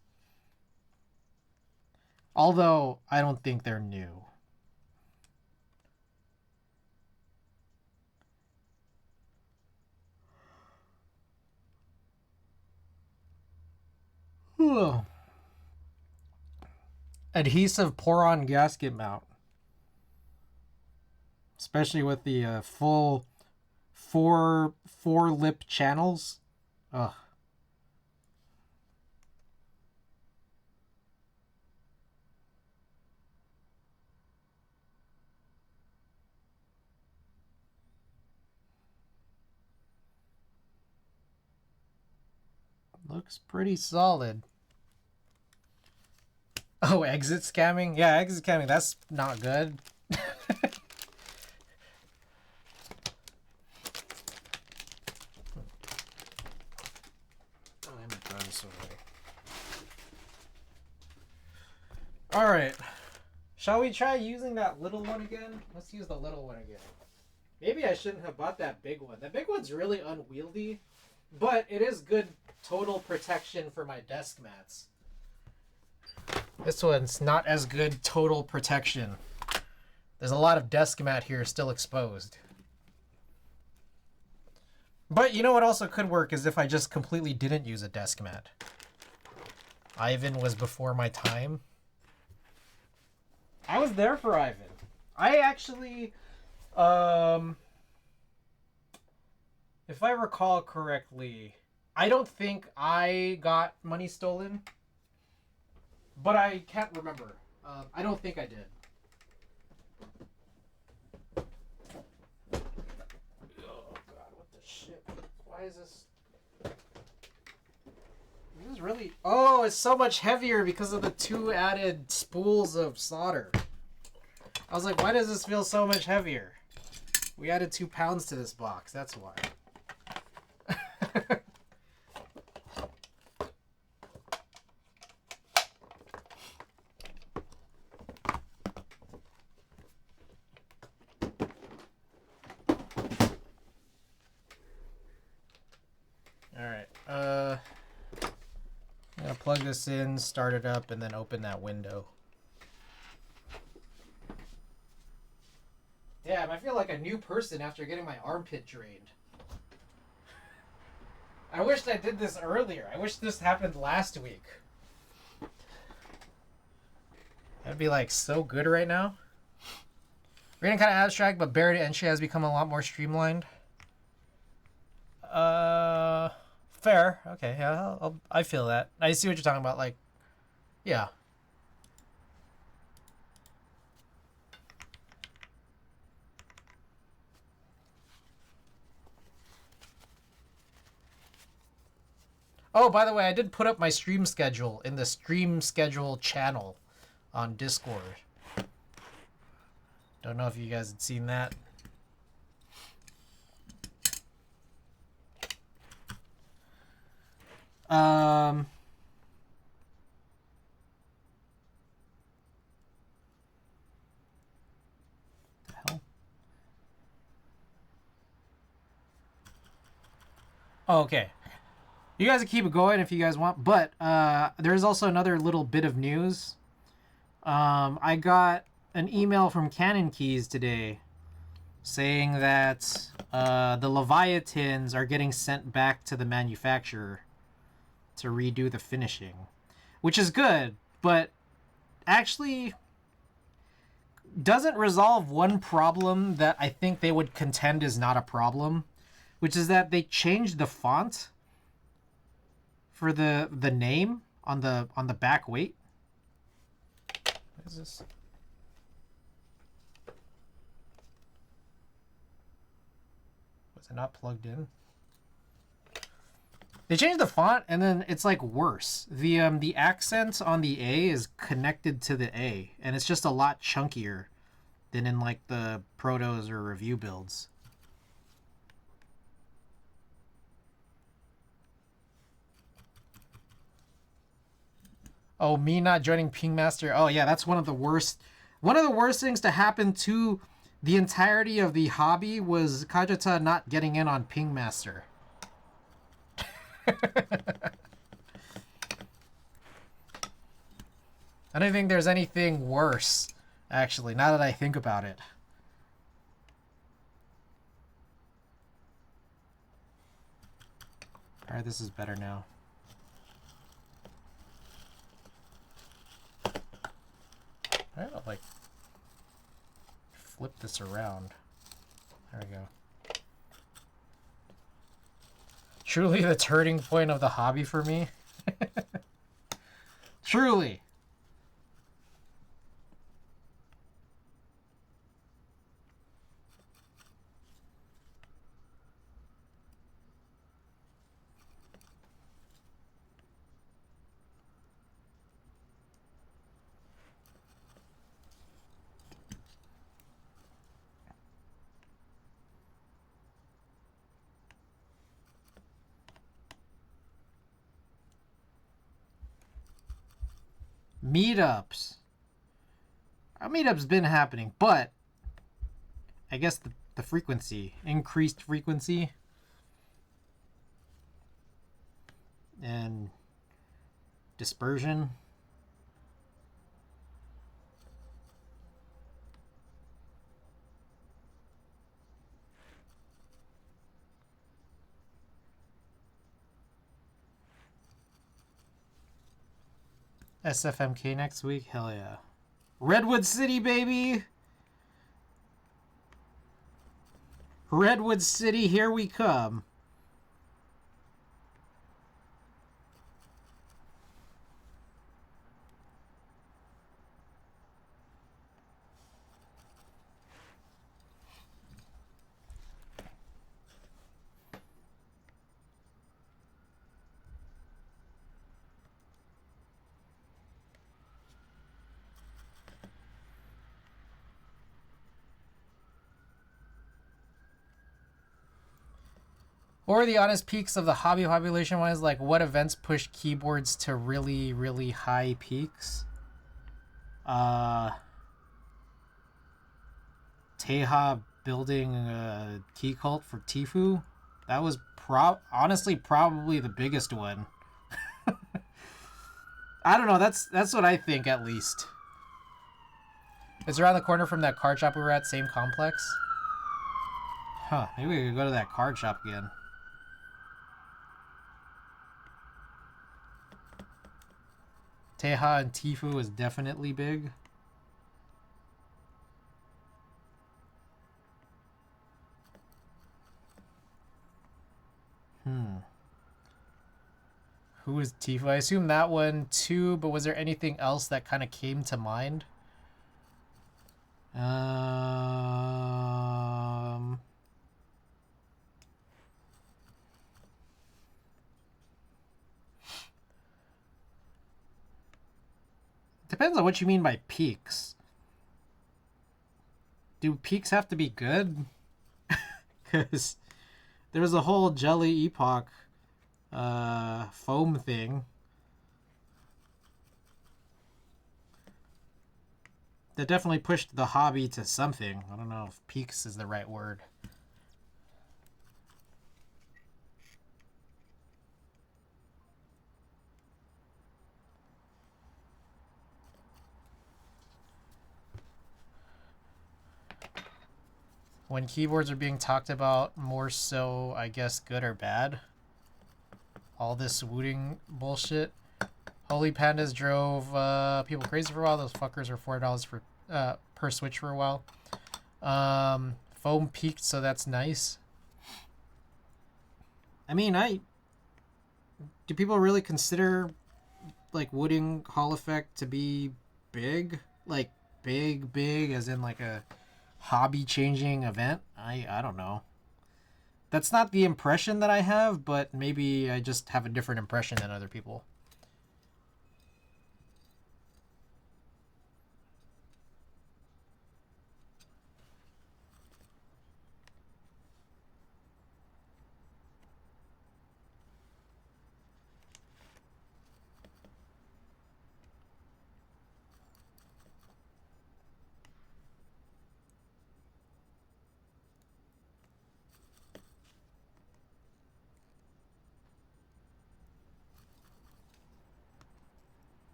Although, I don't think they're new. Adhesive pour-on gasket mount. Especially with the full four lip channels. Ugh. Looks pretty solid. Oh, exit scamming? Yeah, exit scamming. That's not good. Alright. Shall we try using that little one again? Let's use the little one again. Maybe I shouldn't have bought that big one. That big one's really unwieldy, but it is good total protection for my desk mats. This one's not as good total protection. There's a lot of desk mat here still exposed. But you know what also could work is if I just completely didn't use a desk mat. Ivan was before my time. I was there for Ivan. I actually, if I recall correctly, I don't think I got money stolen, but I can't remember. I don't think I did. Oh god, what the shit? Why is this? This is really... Oh, it's so much heavier because of the 2 added spools of solder. I was like, why does this feel so much heavier? We added 2 pounds to this box, that's why. Alright, I'm gonna plug this in, start it up, and then open that window. Damn, I feel like a new person after getting my armpit drained. I wished I did this earlier. I wish this happened last week. That'd be like so good right now. We're getting kind of abstract, but barrier to entry has become a lot more streamlined. Fair. Okay, yeah, I feel that. I see what you're talking about. Like, yeah. Oh, by the way, I did put up my stream schedule in the stream schedule channel on Discord. Don't know if you guys had seen that. The hell? Oh, okay. You guys can keep it going if you guys want, but there's also another little bit of news. I got an email from Canon Keys today saying that the Leviathans are getting sent back to the manufacturer to redo the finishing, which is good, but actually doesn't resolve one problem that I think they would contend is not a problem, which is that they changed the font for the name on the back weight. What is this? Was it not plugged in? They changed the font and then it's like worse. The accent on the A is connected to the A and it's just a lot chunkier than in like the protos or review builds. Oh, me not joining Pingmaster. Oh yeah, that's one of the worst things to happen to the entirety of the hobby was Kajata not getting in on Pingmaster. I don't think there's anything worse, actually, now that I think about it. Alright, this is better now. Alright, I'll like flip this around. There we go. Truly the turning point of the hobby for me. Truly. Meetups. Our meetups been happening, but I guess the frequency, increased frequency, and dispersion. SFMK next week? Hell yeah. Redwood City, baby! Redwood City, here we come. Or the honest peaks of the hobby population wise, like what events push keyboards to really, really high peaks? Teha building a key cult for Tifu. That was honestly probably the biggest one. I don't know, that's what I think at least. It's around the corner from that card shop we were at, same complex. Huh, maybe we could go to that card shop again. Teha and Tifu is definitely big. Who is Tifu? I assume that one too, but was there anything else that kind of came to mind? Depends on what you mean by peaks. Do peaks have to be good? Because there was a whole Jelly Epoch foam thing that definitely pushed the hobby to something. I don't know if peaks is the right word. When keyboards are being talked about more so, I guess, good or bad. All this wooting bullshit. Holy Pandas drove people crazy for a while. Those fuckers are $4 for per Switch for a while. Foam peaked, so that's nice. I mean, do people really consider like wooding Hall effect to be big? Like big as in like a hobby changing event? I don't know. That's not the impression that I have, but maybe I just have a different impression than other people.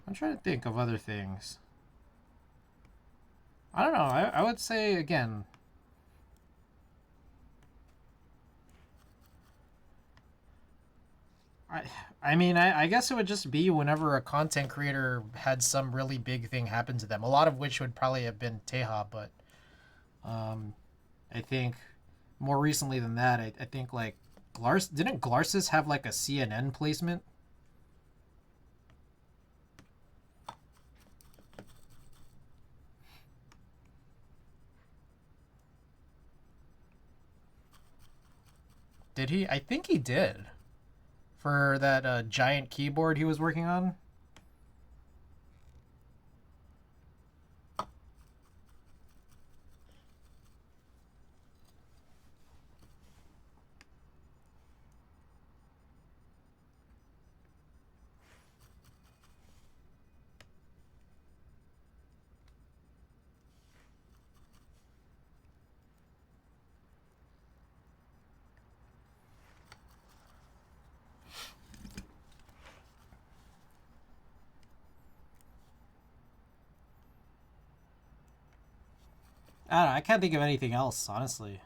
I'm trying to think of other things. I don't know. I would say, again, I mean, I guess it would just be whenever a content creator had some really big thing happen to them. A lot of which would probably have been Teha, but I think more recently than that, I think like didn't Glarsis have like a CNN placement? Did he? I think he did. For that giant keyboard he was working on. I don't know. I can't think of anything else, honestly.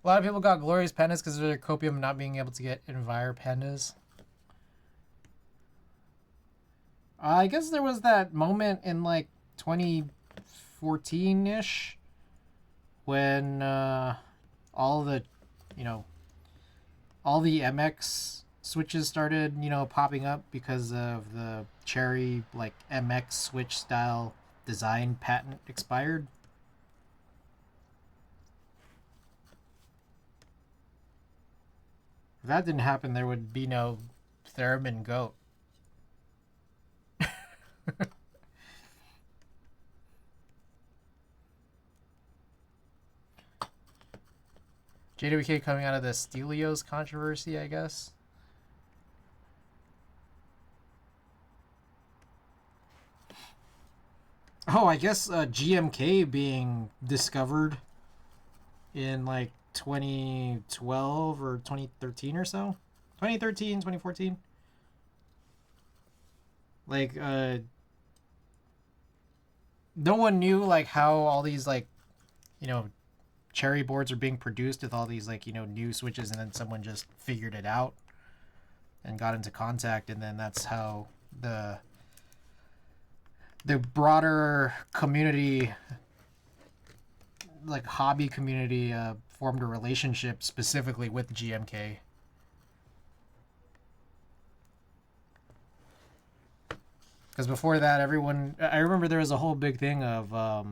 A lot of people got glorious pandas because of their copium not being able to get Envir pandas. I guess there was that moment in like 2014-ish when all the, you know, all the MX switches started, you know, popping up because of the Cherry like MX switch style design patent expired. If that didn't happen, there would be no Theremin Goat. JWK coming out of the Stelios controversy, I guess. Oh, I guess GMK being discovered in like 2012 or 2013 or so. 2013, 2014. Like, no one knew like how all these like, you know, Cherry boards are being produced with all these like, you know, new switches, and then someone just figured it out and got into contact, and then that's how the broader community, like hobby community, formed a relationship specifically with GMK. Because before that, everyone, I remember there was a whole big thing of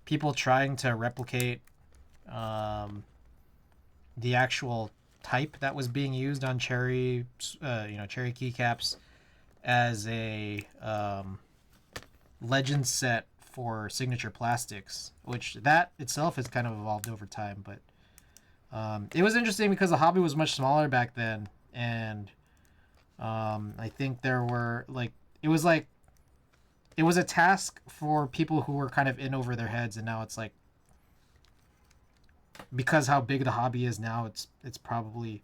people trying to replicate the actual type that was being used on Cherry, you know, Cherry keycaps as a legend set for signature plastics, which that itself has kind of evolved over time. But it was interesting because the hobby was much smaller back then, and I think there were like it was a task for people who were kind of in over their heads, and now it's like, because how big the hobby is now, it's probably,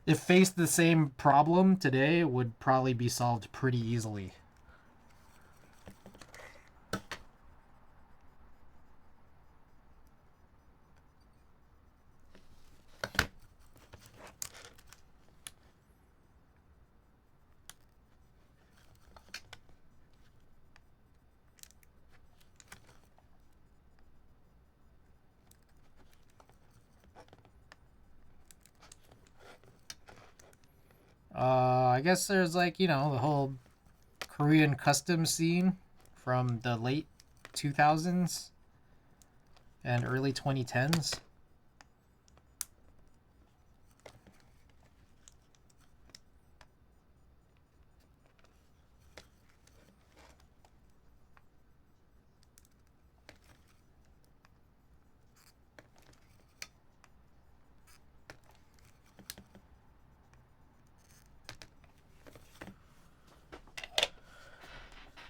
if faced the same problem today, it would probably be solved pretty easily. I guess there's like, you know, the whole Korean custom scene from the late 2000s and early 2010s.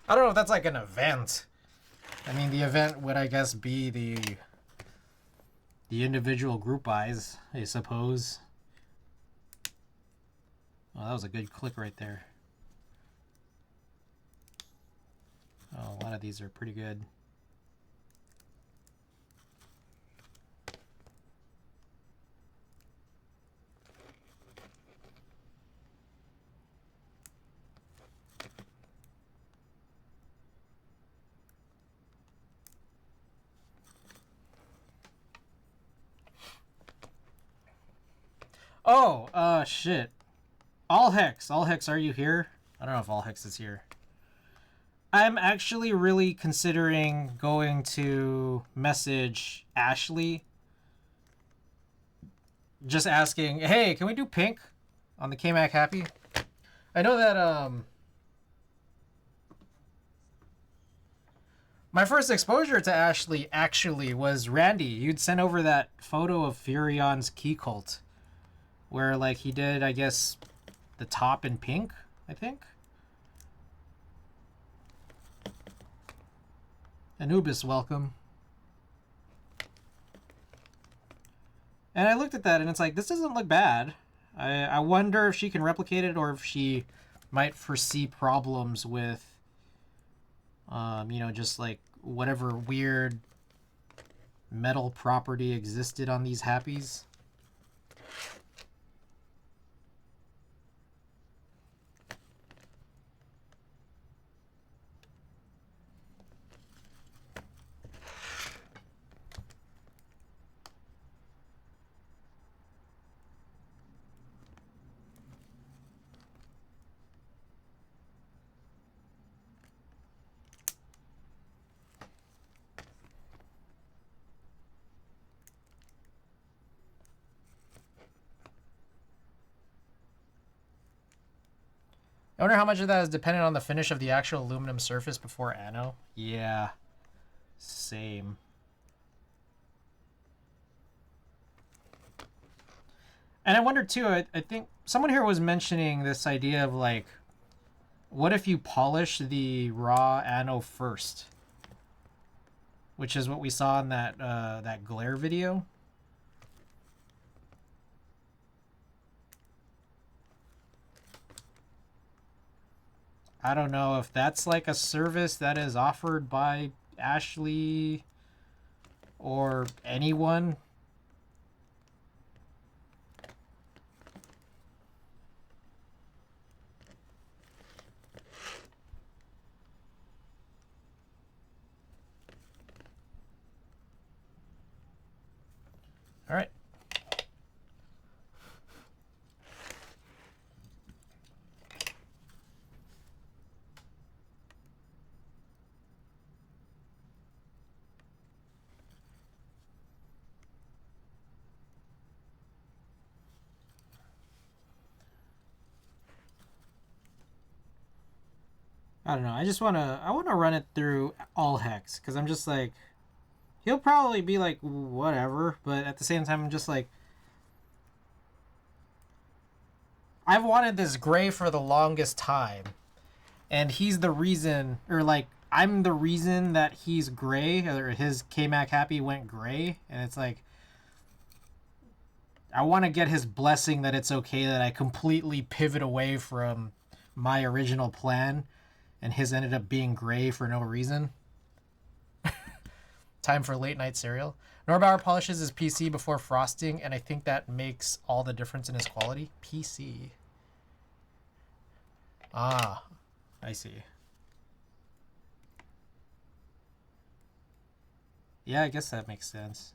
I don't know if that's like an event. I mean, the event would, I guess, be the individual group buys, I suppose. Oh, that was a good click right there. Oh, a lot of these are pretty good. Oh, shit. All Hex, are you here? I don't know if All Hex is here. I'm actually really considering going to message Ashley. Just asking, hey, can we do pink on the K-Mac Happy? I know that, my first exposure to Ashley actually was Randy. You'd sent over that photo of Furion's Key Cult, where like he did, I guess, the top in pink, I think. Anubis, welcome. And I looked at that and it's like, this doesn't look bad. I wonder if she can replicate it, or if she might foresee problems with, you know, just like whatever weird metal property existed on these happies. I wonder how much of that is dependent on the finish of the actual aluminum surface before anno. Yeah, same. And I wonder too, I think someone here was mentioning this idea of like, what if you polish the raw anno first? Which is what we saw in that that glare video. I don't know if that's like a service that is offered by Ashley or anyone. All right. I don't know. I wanna run it through all hex because I'm just like, he'll probably be like whatever, but at the same time I'm just like, I've wanted this gray for the longest time, and he's the reason, or like I'm the reason that he's gray, or his KMAC happy went gray, and it's like, I want to get his blessing that it's okay that I completely pivot away from my original plan, and his ended up being gray for no reason. Time for late night cereal. Norbauer polishes his PC before frosting, and I think that makes all the difference in his quality. PC. Ah, I see. Yeah, I guess that makes sense.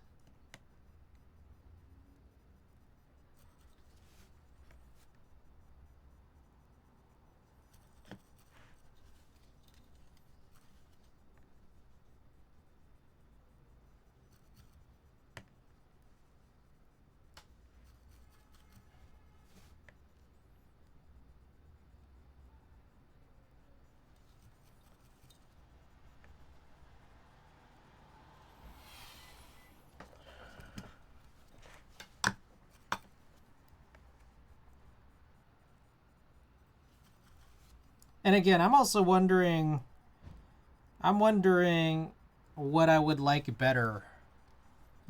And again, I'm also wondering, what I would like better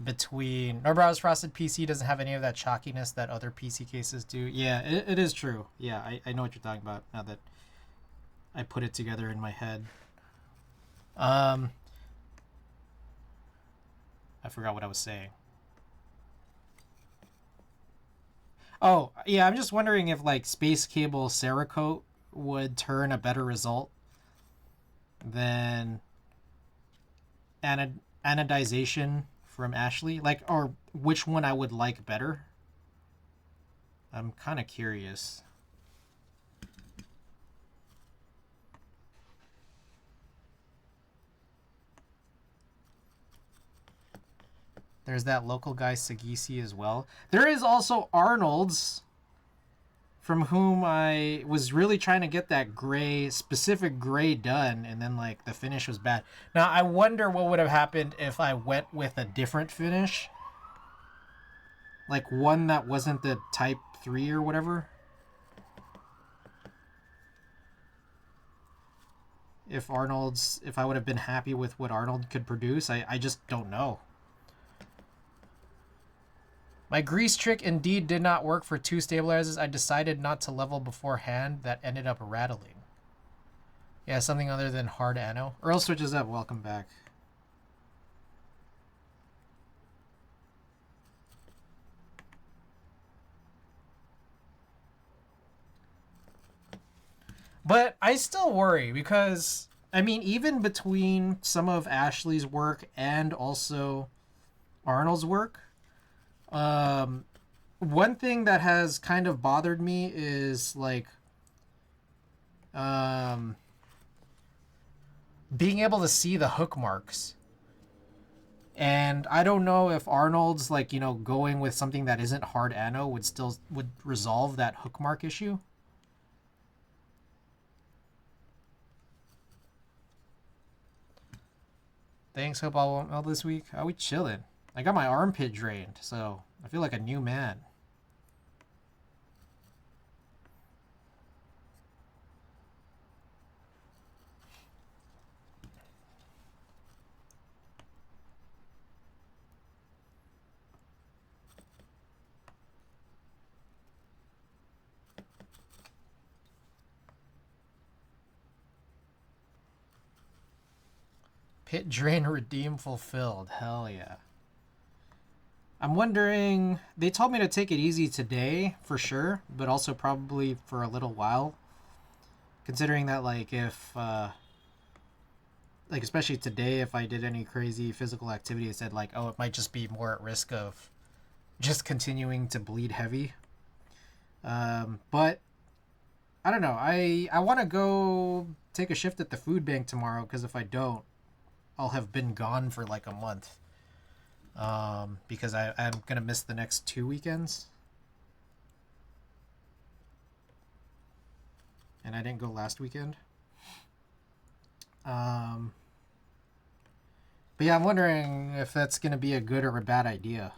between Norbauer's Frosted PC doesn't have any of that chalkiness that other PC cases do. Yeah, it is true. Yeah, I know what you're talking about now that I put it together in my head. I forgot what I was saying. Oh, yeah, I'm just wondering if like Space Cable Cerakote would turn a better result than anodization from Ashley, like, or which one I would like better. I'm kind of curious. There's that local guy Sagisi as well. There is also Arnold's, from whom I was really trying to get that gray, specific gray done, and then like the finish was bad. Now I wonder what would have happened if I went with a different finish, like one that wasn't the Type 3 or whatever. If I would have been happy with what Arnold could produce, I just don't know. My grease trick indeed did not work for 2 stabilizers. I decided not to level beforehand. That ended up rattling. Yeah, something other than hard anno. Earl switches up. Welcome back. But I still worry because I mean, even between some of Ashley's work and also Arnold's work, um, one thing that has kind of bothered me is like um, being able to see the hook marks. And I don't know if Arnold's like, you know, going with something that isn't hard ano would resolve that hook mark issue. Thanks, hope all went well this week. How we chilling? I got my armpit drained, so I feel like a new man. Pit drain redeem fulfilled. Hell yeah. I'm wondering, they told me to take it easy today for sure, but also probably for a little while. Considering that like if like especially today if I did any crazy physical activity, it said like, oh, it might just be more at risk of just continuing to bleed heavy. But I don't know. I want to go take a shift at the food bank tomorrow because if I don't, I'll have been gone for like a month. Because I'm gonna miss the next 2 weekends, and I didn't go last weekend. But yeah, I'm wondering if that's gonna be a good or a bad idea.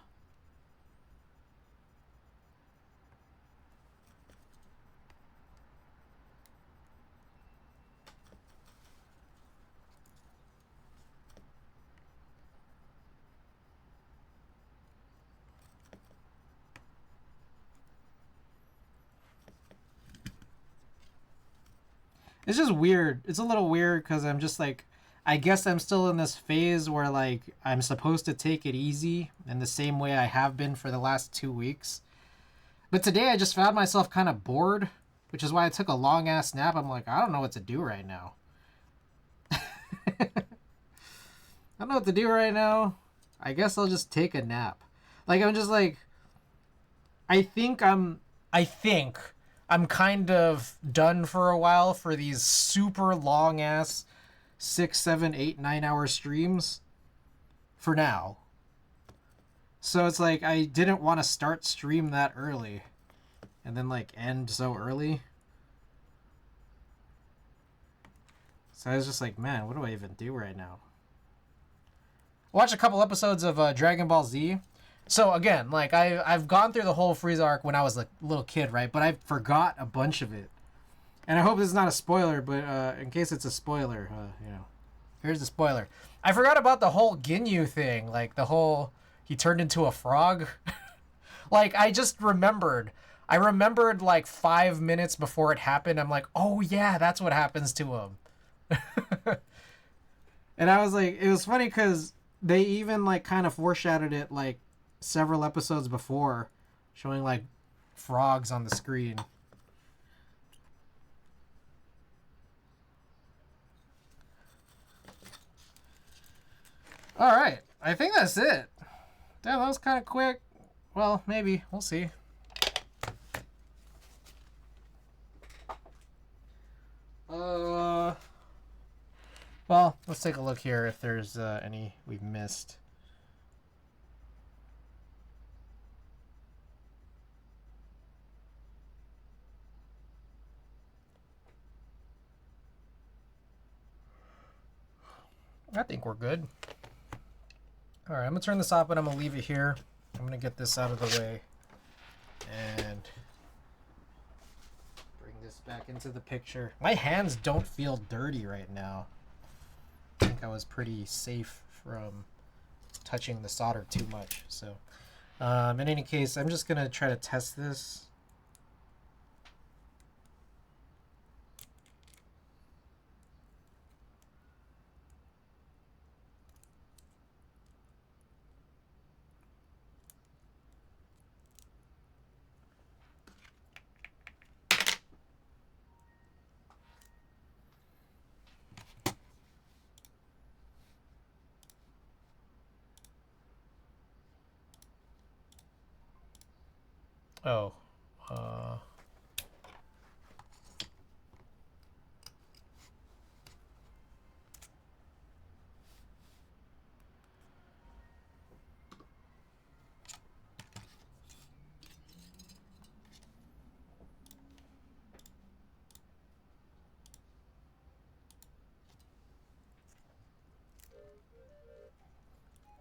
It's just weird. It's a little weird because I'm just like, I guess I'm still in this phase where like I'm supposed to take it easy in the same way I have been for the last 2 weeks. But today I just found myself kind of bored, which is why I took a long ass nap. I'm like, I don't know what to do right now. I don't know what to do right now. I guess I'll just take a nap. Like I'm just like, I think I'm I think I'm kind of done for a while for these super long ass 6, 7, 8, 9 hour streams for now. So it's like I didn't want to start stream that early and then like end so early. So I was just like, man, what do I even do right now? Watch a couple episodes of Dragon Ball Z. So again, like I've gone through the whole Frieza arc when I was a little kid, right? But I forgot a bunch of it. And I hope this is not a spoiler, but in case it's a spoiler, you know, here's the spoiler. I forgot about the whole Ginyu thing, like the whole he turned into a frog. Like I just remembered. I remembered like 5 minutes before it happened. I'm like, oh yeah, that's what happens to him. And I was like, it was funny because they even like kind of foreshadowed it like several episodes before, showing like frogs on the screen. All right, I think that's it. Damn, that was kind of quick. Well, maybe we'll see. Well, let's take a look here if there's any we've missed. I think we're good. All right, I'm gonna turn this off, but I'm gonna leave it here. I'm gonna get this out of the way and bring this back into the picture. My hands don't feel dirty right now. I think I was pretty safe from touching the solder too much. So, in any case, I'm just gonna try to test this. Oh.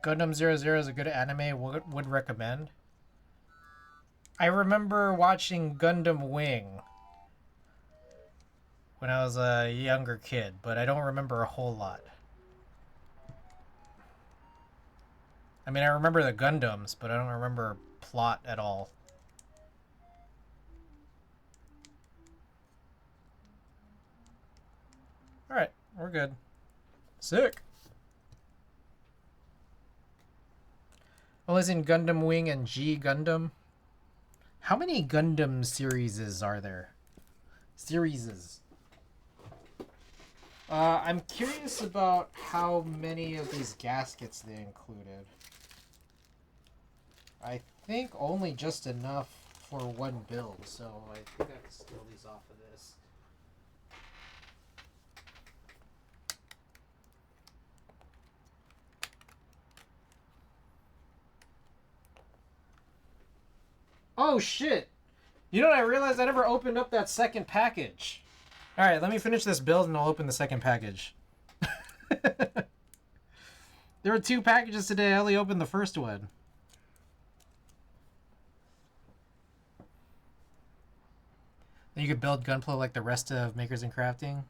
Gundam 00 is a good anime. Would recommend. I remember watching Gundam Wing when I was a younger kid, but I don't remember a whole lot. I mean, I remember the Gundams, but I don't remember plot at all. Alright, we're good. Sick. Well, is in Gundam Wing and G Gundam. How many Gundam series are there? I'm curious about how many of these gaskets they included. I think only just enough for one build, so I think I can steal these off of this. Oh shit! You know what I realized? I never opened up that second package. Alright, let me finish this build and I'll open the second package. There were 2 packages today, I only opened the first one. Then you could build Gunpla like the rest of Makers and Crafting.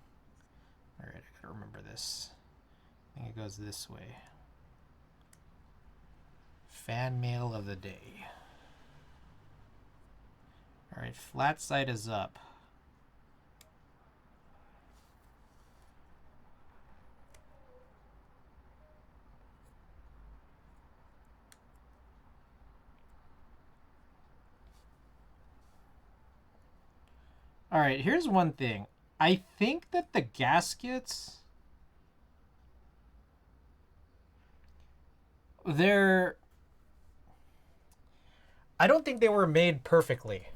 Alright, I gotta remember this. I think it goes this way. Fan mail of the day. Alright, flat side is up. Alright, here's one thing. I think that the gaskets... I don't think they were made perfectly.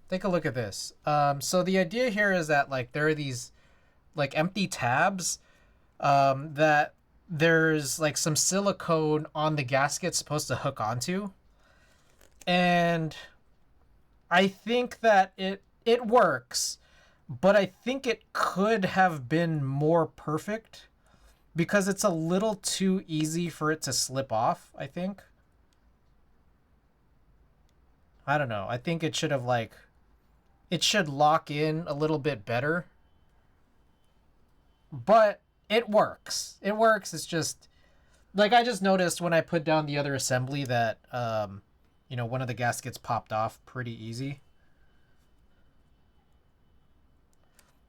Take a look at this. So the idea here is that like there are these like empty tabs that there's like some silicone on the gasket supposed to hook onto. And I think that it works, but I think it could have been more perfect because it's a little too easy for it to slip off, I think. I don't know. I think it should have like it should lock in a little bit better. But it works. It works. It's just like I just noticed when I put down the other assembly that you know, one of the gaskets popped off pretty easy.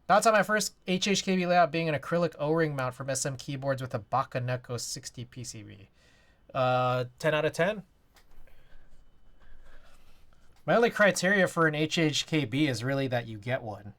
Thoughts on my first HHKB layout being an acrylic O-ring mount from SM keyboards with a Bakaneko 60 PCB. 10 out of 10. My only criteria for an HHKB is really that you get one.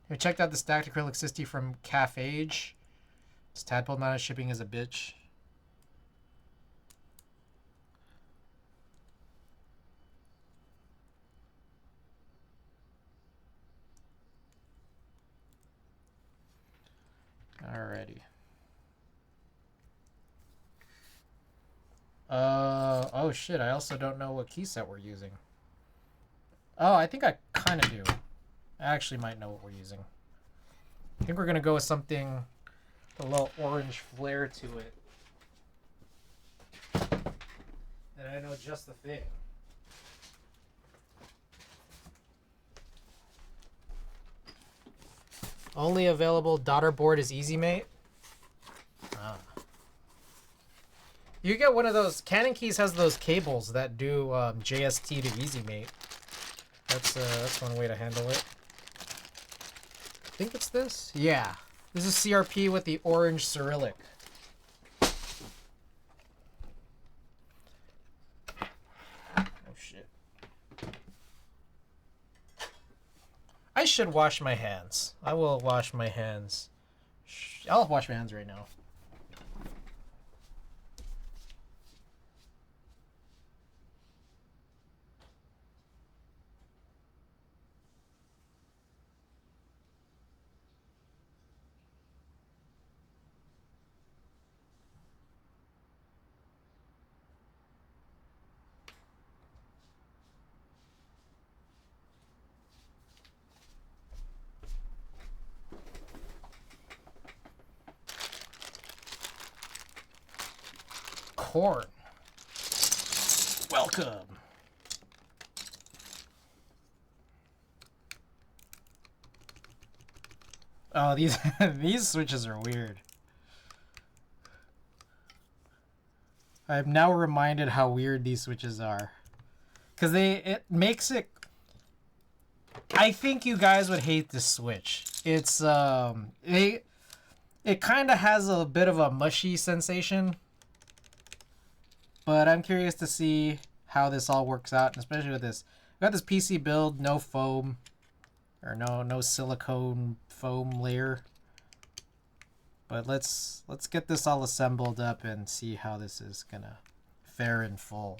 Have you checked out the stacked acrylic 60 from Cafage? This tadpole mounted shipping is a bitch. Alrighty. Oh shit, I also don't know what key set we're using. Oh, I think I kind of do. I actually might know what we're using. I think we're going to go with something with a little orange flare to it. And I know just the thing. Only available daughter board is EasyMate. Ah. You get one of those. Canon Keys has those cables that do JST to EasyMate. That's one way to handle it. I think it's this. Yeah, this is CRP with the orange Cyrillic. shit. I should wash my hands. I will wash my hands. I'll wash my hands right now. Corn. Welcome. Oh, these these switches are weird. I'm now reminded how weird these switches are. Cause it makes it. I think you guys would hate this switch. It's it kind of has a bit of a mushy sensation. But I'm curious to see how this all works out, especially with this. I got this PC build, no foam, or no silicone foam layer. But let's get this all assembled up and see how this is gonna fare in full.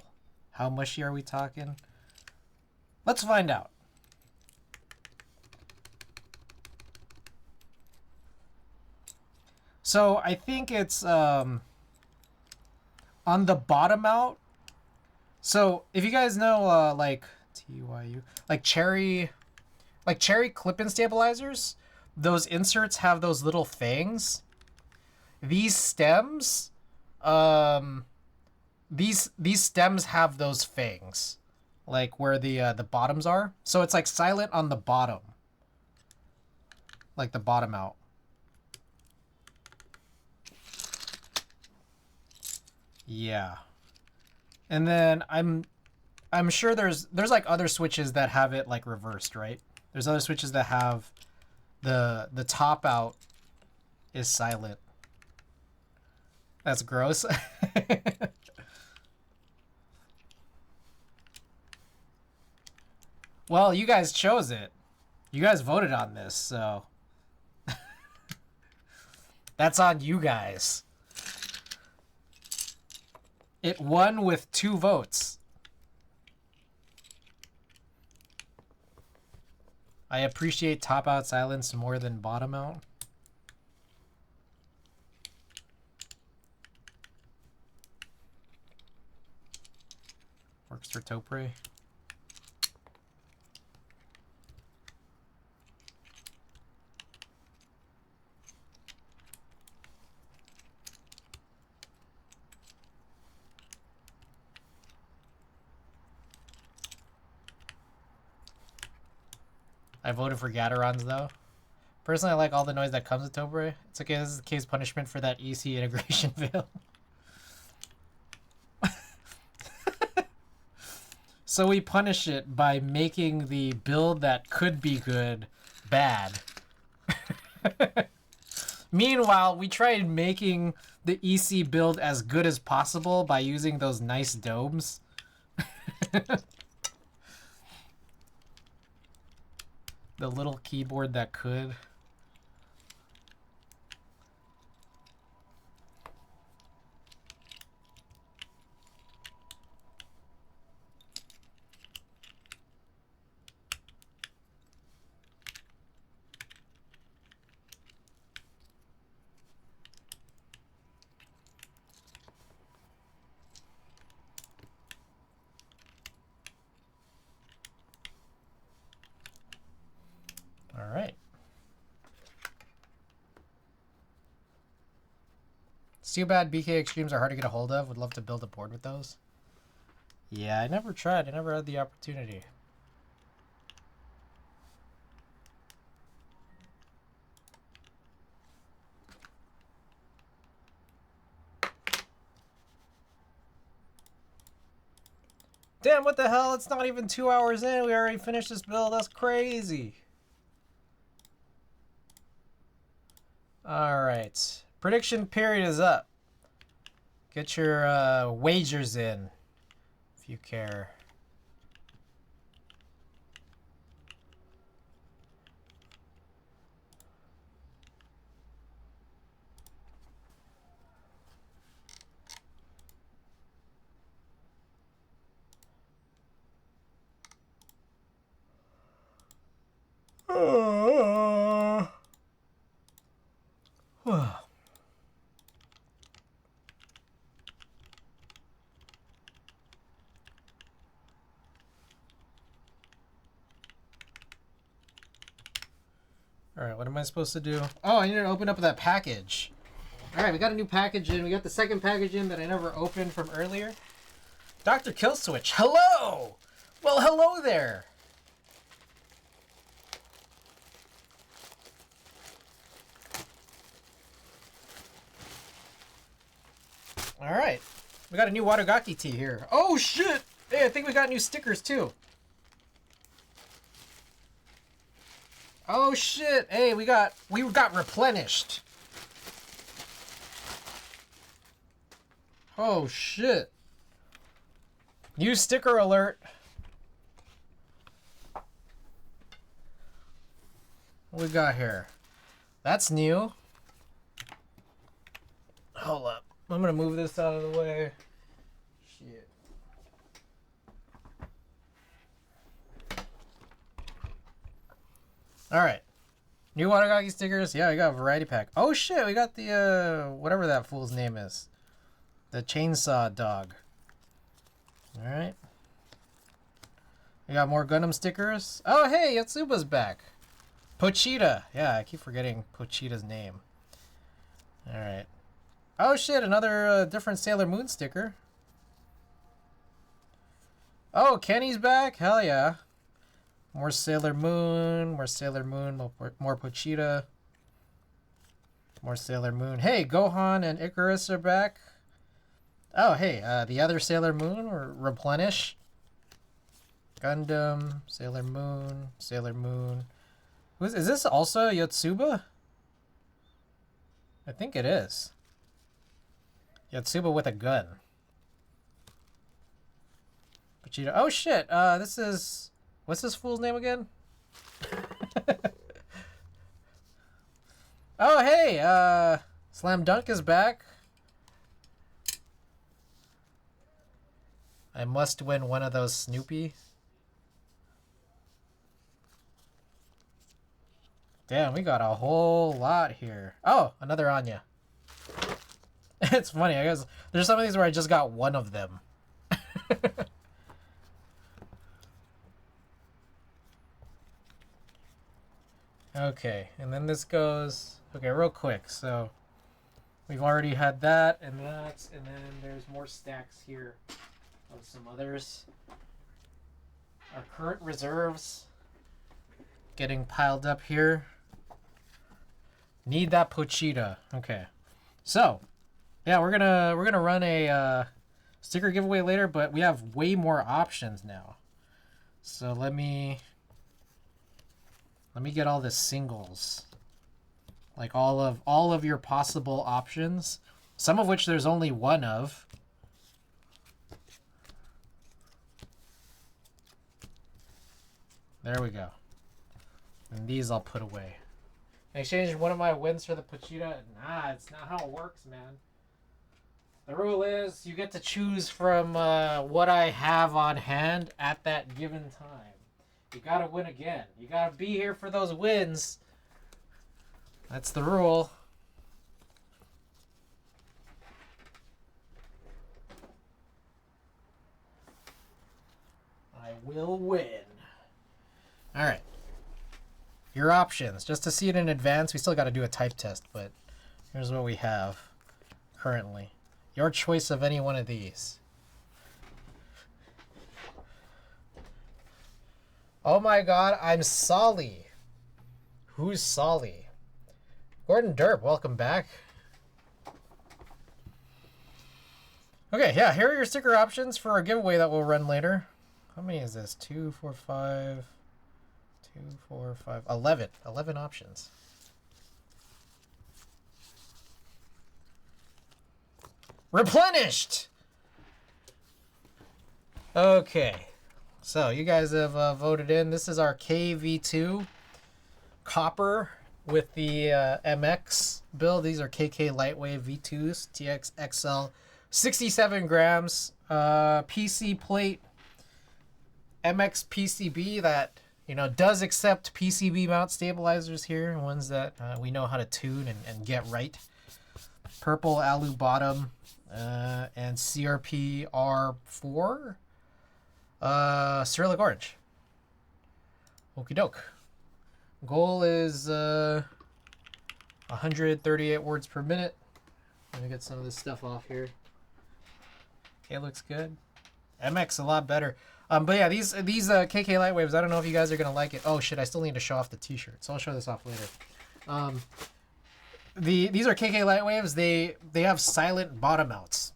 How mushy are we talking? Let's find out. So I think it's on the bottom out. So if you guys know like TYU, like cherry clip-in stabilizers, those inserts have those little fangs. These stems, these stems have those fangs, like where the bottoms are. So it's like silent on the bottom, like the bottom out. Yeah. And then I'm sure there's like other switches that have it like reversed, right? There's other switches that have the top out is silent. That's gross. Well, you guys chose it. You guys voted on this, so that's on you guys. It won with 2 votes. I appreciate top out silence more than bottom out. Works for Topre. I voted for Gatorons though. Personally, I like all the noise that comes with Topre. It's okay, this is the case punishment for that EC integration fail. So we punish it by making the build that could be good bad. Meanwhile, we tried making the EC build as good as possible by using those nice domes. The little keyboard that could. All right. It's too bad BK Extremes are hard to get a hold of. Would love to build a board with those. Yeah, I never tried. I never had the opportunity. Damn, what the hell? It's not even 2 hours in. We already finished this build. That's crazy. All right. Prediction period is up. Get your wagers in if you care. Alright, what am I supposed to do? Oh, I need to open up that package. Alright, we got a new package in. We got the second package in that I never opened from earlier. Dr. Killswitch, hello! Well, hello there! Alright, we got a new Watagaki tea here. Oh shit! Hey, I think we got new stickers too. Oh shit! Hey, we got replenished. Oh shit! New sticker alert. What we got here? That's new. Hold up. I'm gonna move this out of the way. Shit. Alright. New Watagaki stickers. Yeah, we got a variety pack. Oh shit, we got the, whatever that fool's name is. The chainsaw dog. Alright. We got more Gundam stickers. Oh hey, Yotsuba's back. Pochita. Yeah, I keep forgetting Pochita's name. Alright. Oh shit, another different Sailor Moon sticker. Oh, Kenny's back? Hell yeah. More Sailor Moon, more Pochita. More Sailor Moon. Hey, Gohan and Icarus are back. Oh, hey, the other Sailor Moon, or replenish. Gundam, Sailor Moon, Sailor Moon. Is this also Yotsuba? I think it is. Yotsuba with a gun. Vegeta. Oh shit, this is... What's this fool's name again? Oh hey, Slam Dunk is back. I must win one of those Snoopy. Damn, we got a whole lot here. Oh, another Anya. It's funny, I guess there's some of these where I just got one of them. Okay, and then this goes... Okay, real quick, so... We've already had that, and that, and then there's more stacks here of some others. Our current reserves getting piled up here. Need that Pochita. Okay. So, yeah, we're gonna run a sticker giveaway later, but we have way more options now. So let me get all the singles. Like all of your possible options. Some of which there's only one of. There we go. And these I'll put away. In exchange one of my wins for the Pochita. Nah, it's not how it works, man. The rule is you get to choose from what I have on hand at that given time. You gotta win again. You gotta be here for those wins. That's the rule. I will win. Alright. Your options. Just to see it in advance, we still gotta do a type test, but here's what we have currently. Your choice of any one of these. Oh my god, I'm Solly. Who's Solly? Gordon Derp, welcome back. Okay, yeah, here are your sticker options for our giveaway that we'll run later. How many is this? 2, 4, 5... 2, 4, 5... 11. 11 options. Replenished! Okay. So, you guys have voted in. This is our KV2 Copper with the MX build. These are KK Lightweight V2s, TX XL, 67 grams. PC plate, MX PCB, that You know, does accept PCB mount stabilizers here, ones that we know how to tune and get right. Purple alu bottom and CRP R4 Cyrillic orange. Okie doke. Goal is 138 words per minute. Let me get some of this stuff off here. Okay, looks good. MX a lot better. But yeah, these KK Lightwaves, I don't know if you guys are gonna like it. Oh shit, I still need to show off the t-shirt, so I'll show this off later. These are KK Lightwaves. They have silent bottom mounts,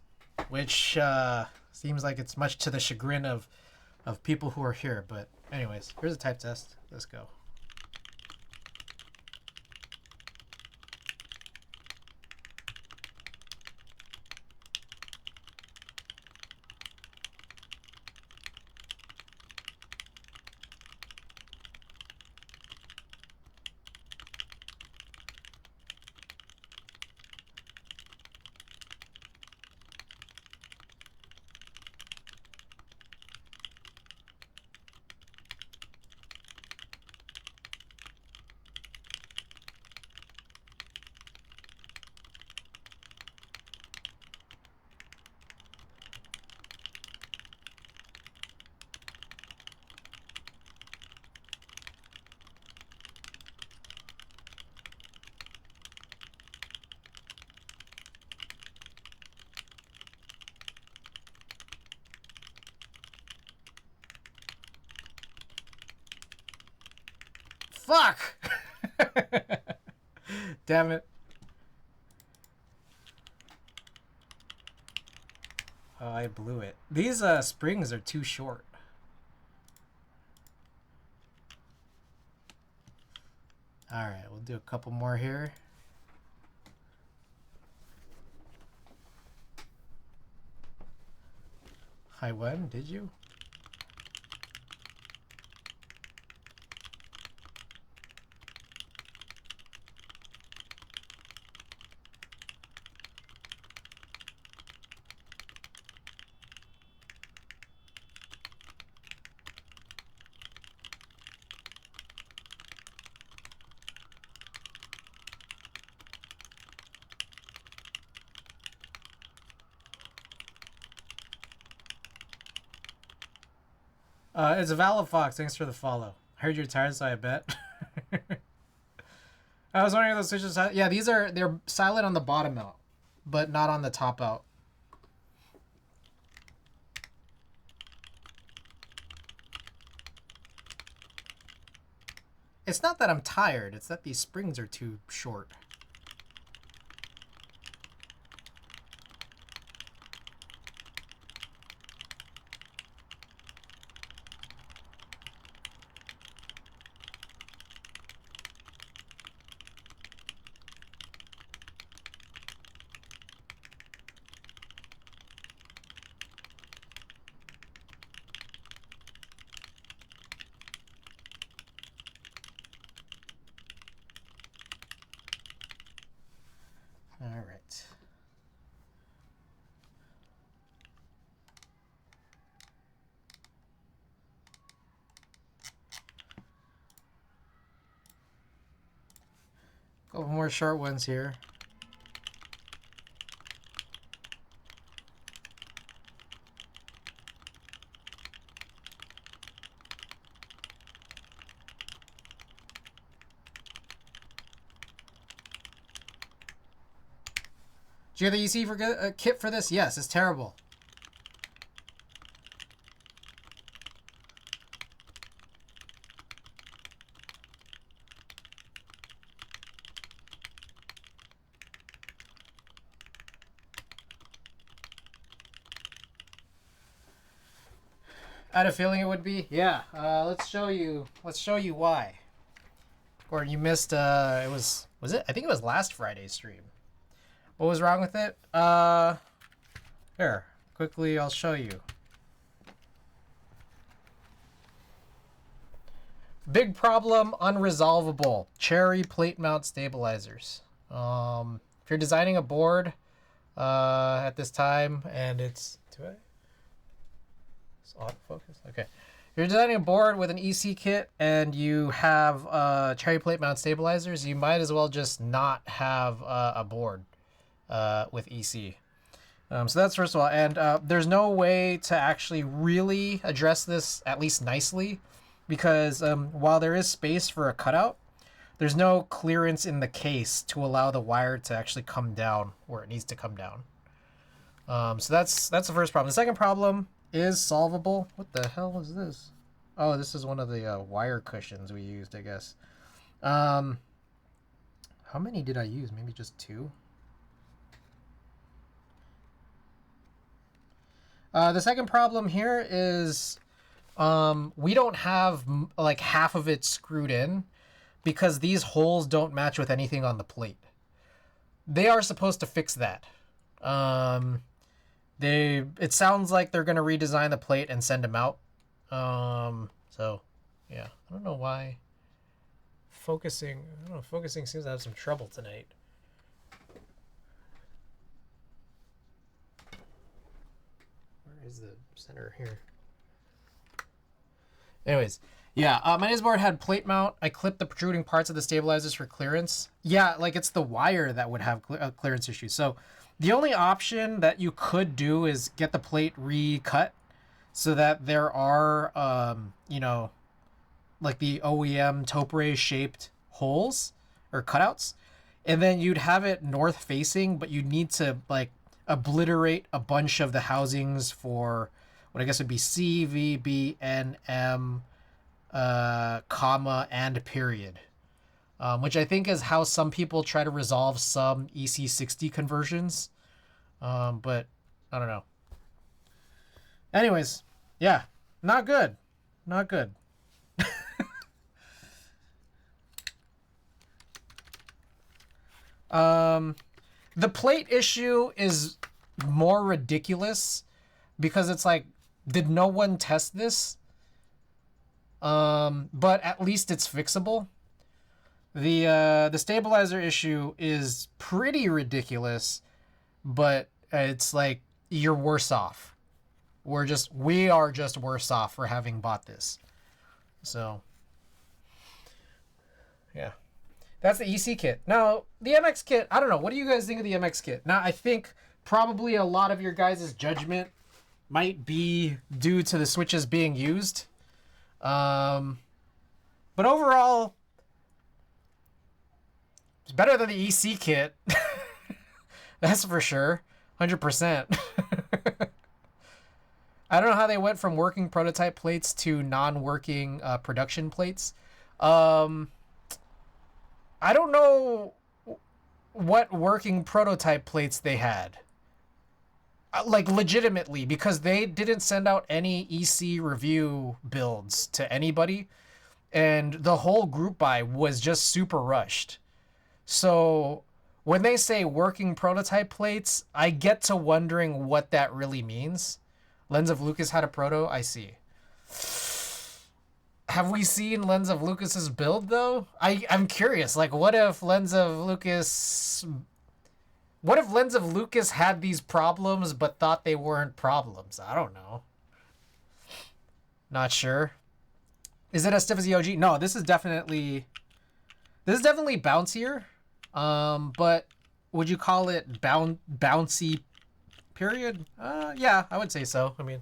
which seems like it's much to the chagrin of people who are here. But anyways, here's a type test. Let's go. Fuck! Damn it. Oh, I blew it. These springs are too short. Alright, we'll do a couple more here. Hi, when? Did you? It's a Valid Fox. Thanks for the follow. I heard you're tired, so I bet. I was wondering if those switches. Yeah, they're silent on the bottom out, but not on the top out. It's not that I'm tired. It's that these springs are too short. All right. Couple more short ones here. Do you have the EC for kit for this? Yes, it's terrible. I had a feeling it would be. Yeah. Let's show you. Let's show you why. Or you missed. It was it? I think it was last Friday's stream. What was wrong with it? Here, quickly, I'll show you. Big problem, unresolvable. Cherry plate mount stabilizers. If you're designing a board at this time, and it's autofocus. Okay, you're designing a board with an EC kit and you have cherry plate mount stabilizers, you might as well just not have a board with EC. So that's first of all, and there's no way to actually really address this, at least nicely, because while there is space for a cutout, there's no clearance in the case to allow the wire to actually come down where it needs to come down. So that's the first problem. The second problem is solvable. What the hell is this? Oh, this is one of the wire cushions we used, I guess. How many did I use? Maybe just 2? The second problem here is we don't have like half of it screwed in because these holes don't match with anything on the plate. They are supposed to fix that. It sounds like they're going to redesign the plate and send them out. So yeah, I don't know why focusing seems to have some trouble tonight. Where is the center here? Anyways, yeah, my Niz board had plate mount. I clipped the protruding parts of the stabilizers for clearance. Yeah, like it's the wire that would have clearance issues. So the only option that you could do is get the plate recut so that there are, you know, like the OEM Topre shaped holes or cutouts. And then you'd have it north facing, but you need to like obliterate a bunch of the housings for what I guess would be C, V, B, N, M, comma, and period. Which I think is how some people try to resolve some EC60 conversions. But I don't know. Anyways, yeah, not good. Not good. The plate issue is more ridiculous because it's like, did no one test this? But at least it's fixable. The stabilizer issue is pretty ridiculous, but it's like you're worse off. We are just worse off for having bought this. So yeah. That's the EC kit. Now, the MX kit, I don't know. What do you guys think of the MX kit? Now, I think probably a lot of your guys' judgment might be due to the switches being used. But overall, it's better than the EC kit. That's for sure. 100%. I don't know how they went from working prototype plates to non-working production plates. I don't know what working prototype plates they had. Like, legitimately, because they didn't send out any EC review builds to anybody, and the whole group buy was just super rushed. So when they say working prototype plates, I get to wondering what that really means. Lens of Lucas had a proto? I see. Have we seen Lens of Lucas's build, though? I'm curious. Like, what if Lens of Lucas had these problems but thought they weren't problems? I don't know. Not sure. Is it as stiff as the OG? No, this is definitely bouncier. But would you call it bouncy period? Yeah, I would say so. I mean,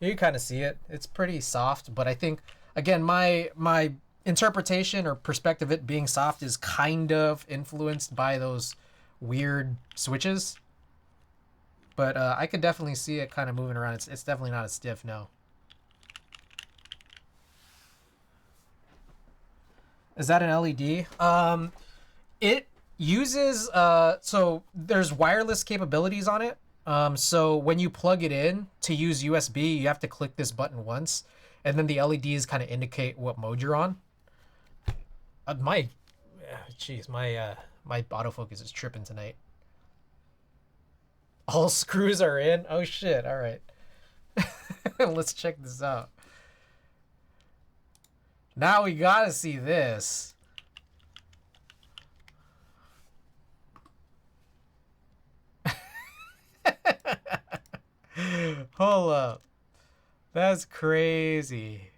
you kind of see it. It's pretty soft, but I think, again, my interpretation or perspective of it being soft is kind of influenced by those weird switches. But I could definitely see it kind of moving around. It's definitely not as stiff, no. Is that an LED? It uses, so there's wireless capabilities on it. So when you plug it in to use USB, you have to click this button once, and then the LEDs kind of indicate what mode you're on. My autofocus is tripping tonight. All screws are in? Oh shit, all right. Let's check this out. Now we gotta see this. Hold up. That's crazy.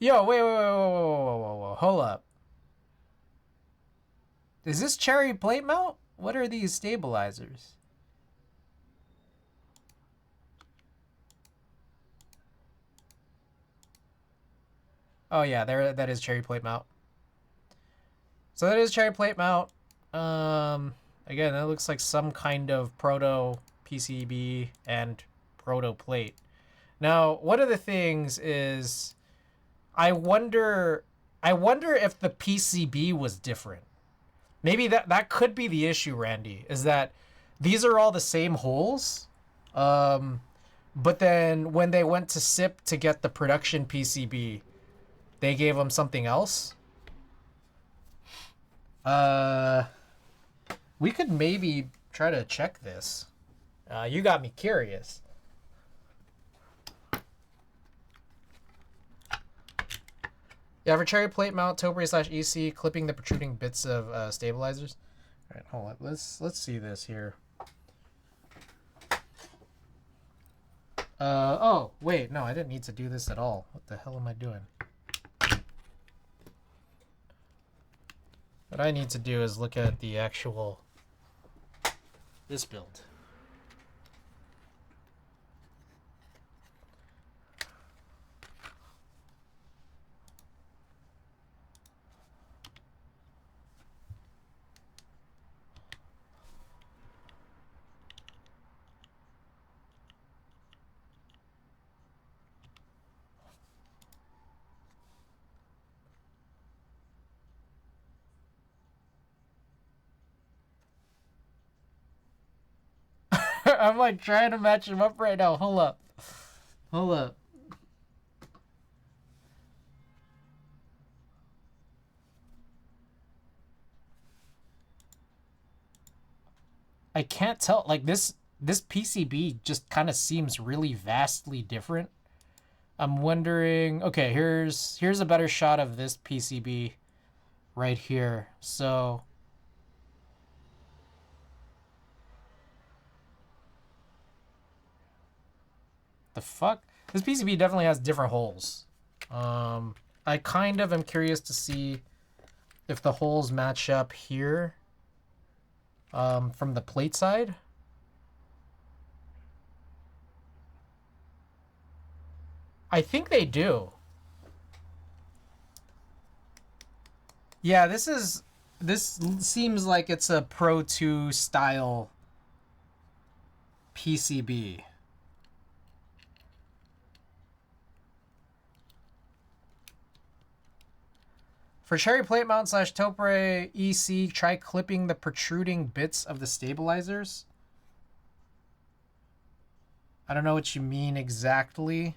Yo, wait, whoa, hold up. Is this cherry plate mount? What are these stabilizers? Oh yeah, that is cherry plate mount. So that is cherry plate mount. Again, that looks like some kind of proto PCB and proto plate. Now, one of the things is, I wonder if the PCB was different. Maybe that could be the issue, Randy, is that these are all the same holes. But then when they went to SIP to get the production PCB, they gave them something else. We could maybe try to check this. You got me curious. Yeah, for cherry plate mount, Tobre/EC, clipping the protruding bits of stabilizers. All right, hold on. Let's see this here. Oh, wait, no, I didn't need to do this at all. What the hell am I doing? What I need to do is look at the actual this build. I'm like trying to match them up right now. Hold up. Hold up. I can't tell. Like this PCB just kind of seems really vastly different. I'm wondering. Okay, here's a better shot of this PCB right here. So the fuck? This PCB definitely has different holes. I kind of am curious to see if the holes match up here from the plate side. I think they do. Yeah, this seems like it's a Pro 2 style PCB. For cherry plate mount / Tobre EC, try clipping the protruding bits of the stabilizers. I don't know what you mean exactly.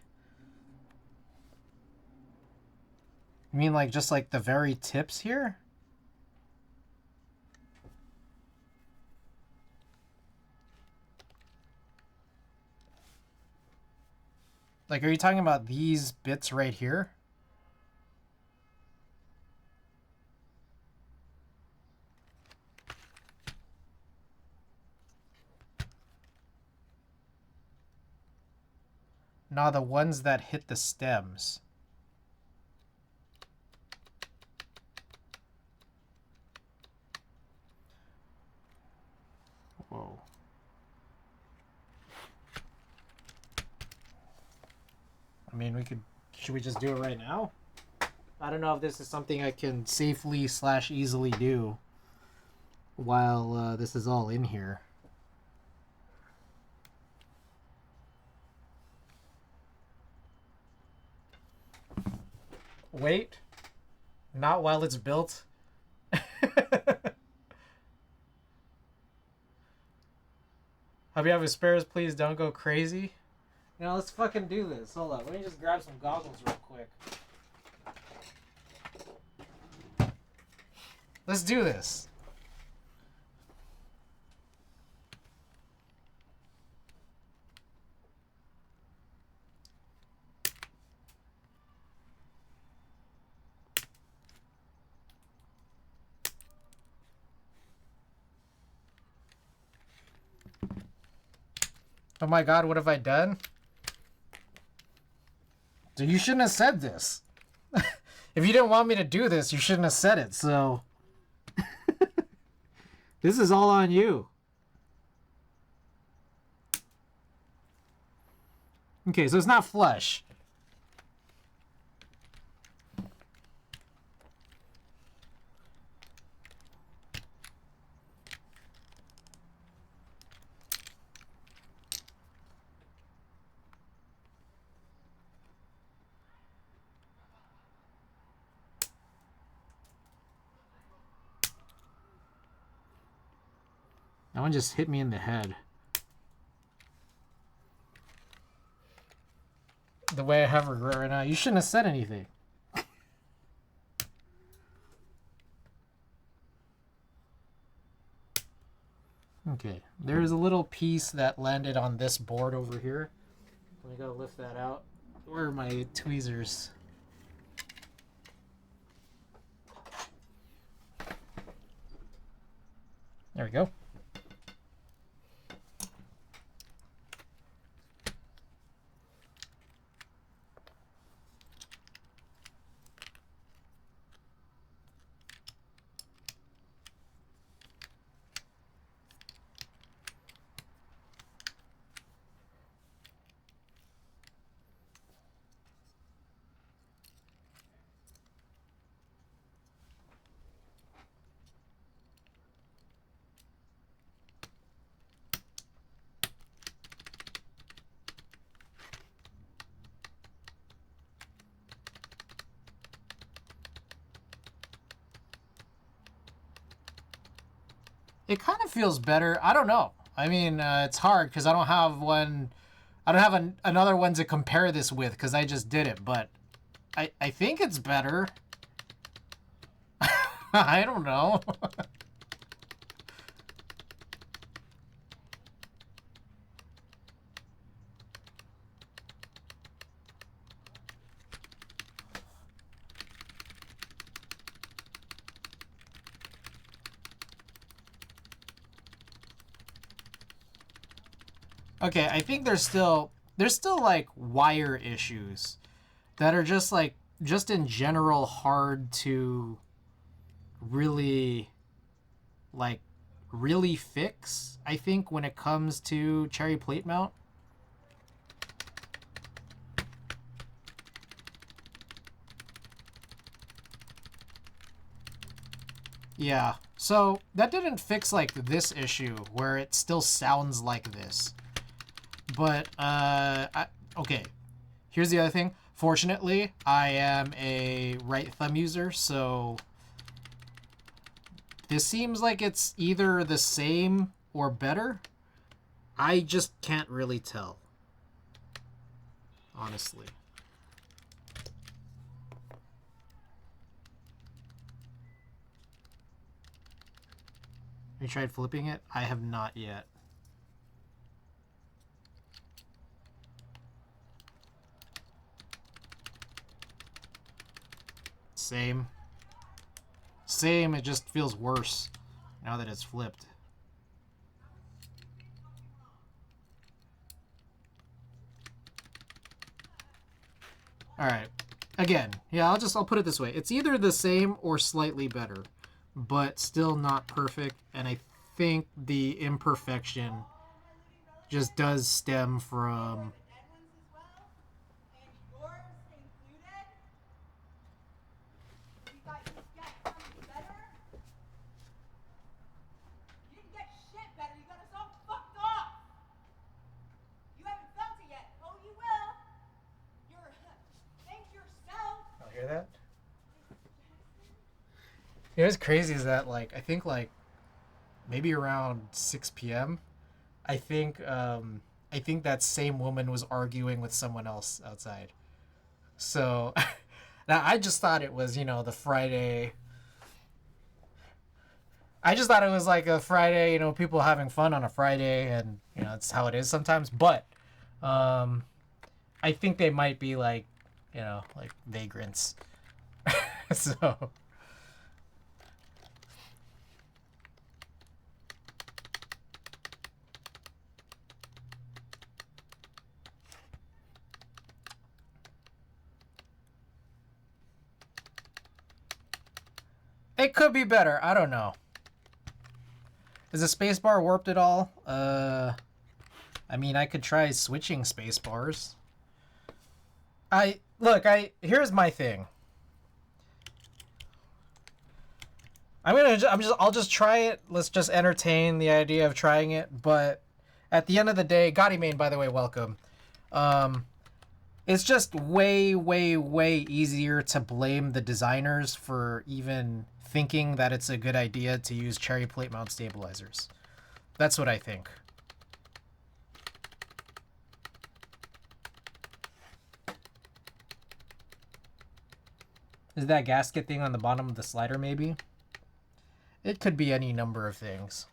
You mean like just like the very tips here? Like, are you talking about these bits right here? Nah, the ones that hit the stems. Whoa. I mean, should we just do it right now? I don't know if this is something I can safely / easily do while this is all in here. Wait. Not while it's built. Hope you have spares, please don't go crazy. Now let's fucking do this. Hold up. Let me just grab some goggles real quick. Let's do this. Oh my god, what have I done? Dude, you shouldn't have said this. If you didn't want me to do this, you shouldn't have said it, so... This is all on you. Okay, so it's not flush. That one just hit me in the head. The way I have regret right now. You shouldn't have said anything. Okay, there's a little piece that landed on this board over here. Let me go lift that out. Where are my tweezers? There we go. It kind of feels better. I don't know. I mean, it's hard because I don't have one. I don't have another one to compare this with because I just did it. But I think it's better. I don't know. Okay, I think there's still like wire issues that are just like just in general hard to really like really fix, I think, when it comes to cherry plate mount. Yeah, so that didn't fix like this issue where it still sounds like this. But, okay, here's the other thing. Fortunately, I am a right thumb user, so this seems like it's either the same or better. I just can't really tell, honestly. Have you tried flipping it? I have not yet. Same. Same, it just feels worse now that it's flipped. Alright. Again, yeah, I'll put it this way. It's either the same or slightly better, but still not perfect, and I think the imperfection just does stem from... Hear that? You know what's crazy is that, like, I think, like, maybe around 6 p.m., I think that same woman was arguing with someone else outside. So, now I just thought it was, you know, the Friday... I just thought it was like a Friday, you know, people having fun on a Friday, and, you know, that's how it is sometimes. But, I think they might be, like, you know, like, vagrants. So... It could be better. I don't know. Is the spacebar warped at all? I mean, I could try switching spacebars. Here's my thing. I'll just try it. Let's just entertain the idea of trying it. But at the end of the day, Godimane, by the way, welcome. It's just way, way, way easier to blame the designers for even thinking that it's a good idea to use cherry plate mount stabilizers. That's what I think. Is that gasket thing on the bottom of the slider maybe? It could be any number of things.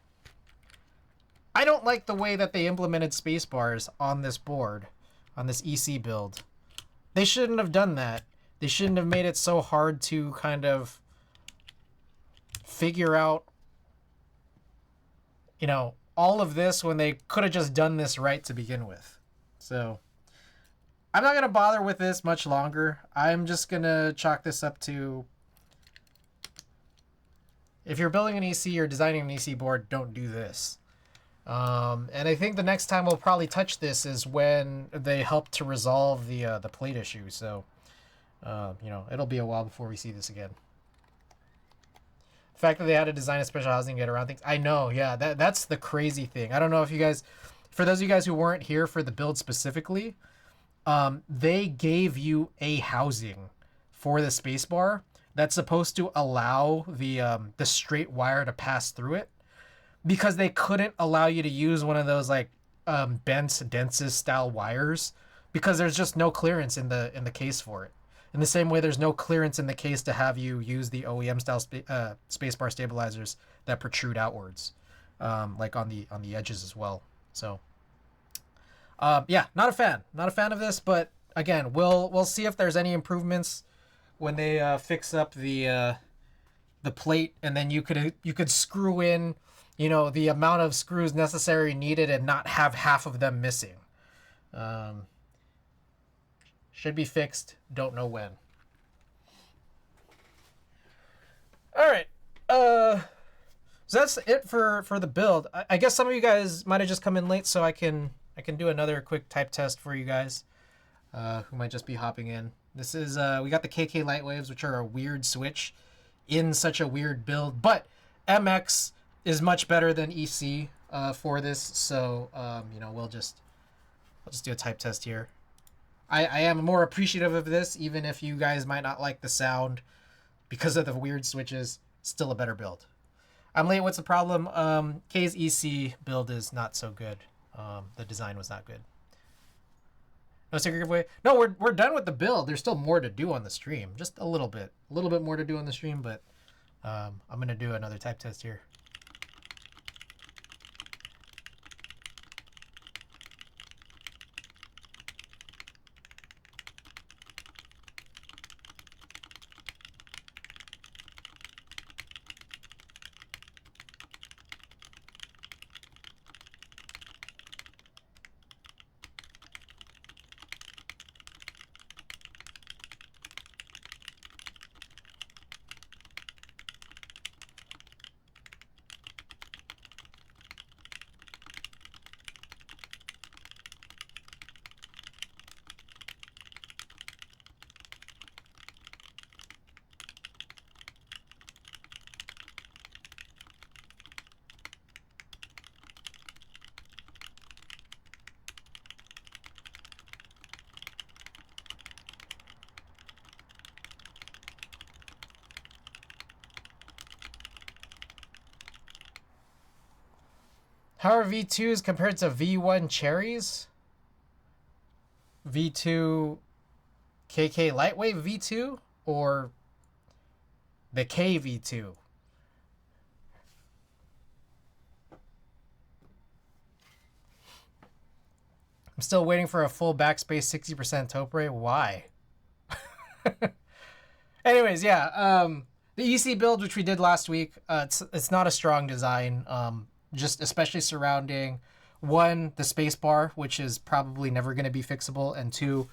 I don't like the way that they implemented spacebars on this board, on this EC build. They shouldn't have done that. They shouldn't have made it so hard to kind of figure out, you know, all of this when they could have just done this right to begin with. So I'm not going to bother with this much longer. I'm just going to chalk this up to, if you're building an EC or designing an EC board, don't do this. And I think the next time we'll probably touch this is when they help to resolve the plate issue. So, you know, it'll be a while before we see this again. The fact that they had to design a special housing to get around things. I know, yeah, that's the crazy thing. I don't know if you guys, for those of you guys who weren't here for the build specifically, they gave you a housing for the spacebar that's supposed to allow the straight wire to pass through it, because they couldn't allow you to use one of those like bent densist style wires because there's just no clearance in the case for it. In the same way, there's no clearance in the case to have you use the OEM style spacebar stabilizers that protrude outwards, like on the edges as well. So, yeah, not a fan of this. But again, we'll see if there's any improvements when they fix up the plate, and then you could screw in, you know, the amount of screws necessary needed and not have half of them missing. Should be fixed. Don't know when. All right. So that's it for the build. I guess some of you guys might have just come in late, so I can do another quick type test for you guys who might just be hopping in. This is we got the KK Lightwaves, which are a weird switch in such a weird build, but MX is much better than EC for this. So you know, I'll just do a type test here. I am more appreciative of this, even if you guys might not like the sound because of the weird switches. Still a better build. I'm late. What's the problem? K's EC build is not so good. The design was not good. No secret giveaway. No, we're done with the build. There's still more to do on the stream. Just a little bit more to do on the stream, but I'm gonna do another type test here. How are V2s compared to V1 cherries? V2 KK Lightwave V2 or the KV2? I'm still waiting for a full backspace 60% taupe. Why? Anyways, yeah. The EC build, which we did last week, it's not a strong design. Just especially surrounding, one, the space bar, which is probably never going to be fixable, and two,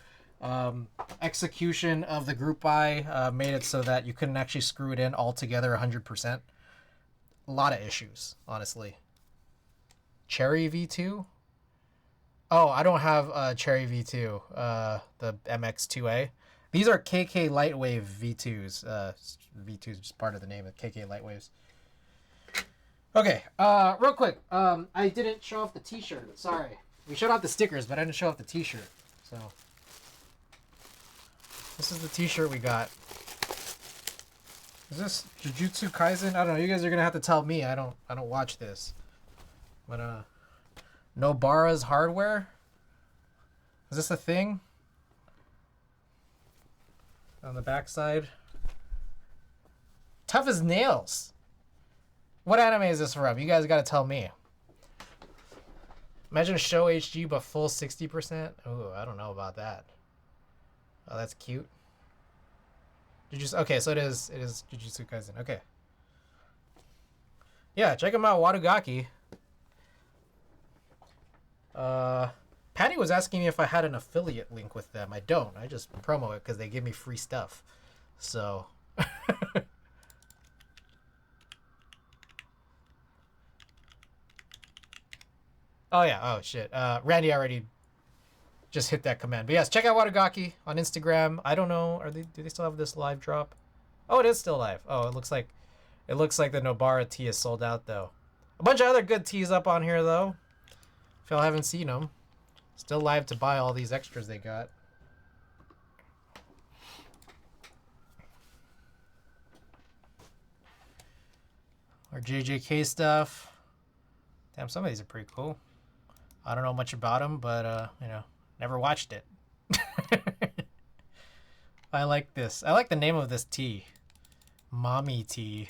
execution of the group buy made it so that you couldn't actually screw it in all together 100%. A lot of issues, honestly. Cherry V2? Oh, I don't have Cherry V2, the MX2A. These are KK Lightwave V2s. V2 is just part of the name of KK Lightwaves. Okay, real quick. I didn't show off the t-shirt. Sorry. We showed off the stickers, but I didn't show off the t-shirt. So, this is the t-shirt we got. Is this Jujutsu Kaisen? I don't know. You guys are gonna have to tell me. I don't watch this. But Nobara's hardware. Is this a thing? On the backside. Tough as nails. What anime is this from? You guys gotta tell me. Imagine a show HG but full 60%. Ooh, I don't know about that. Oh, that's cute. Okay, so it is Jujutsu Kaisen. Okay. Yeah, check them out, Wadugaki. Patty was asking me if I had an affiliate link with them. I don't. I just promo it because they give me free stuff. So. Oh, yeah. Oh, shit. Randy already just hit that command. But yes, check out Wadugaki on Instagram. I don't know. Do they still have this live drop? Oh, it is still live. Oh, it looks like the Nobara tee is sold out, though. A bunch of other good tees up on here, though. If y'all haven't seen them. Still live to buy all these extras they got. Our JJK stuff. Damn, some of these are pretty cool. I don't know much about them, but, you know, never watched it. I like this. I like the name of this tea. Mommy tea.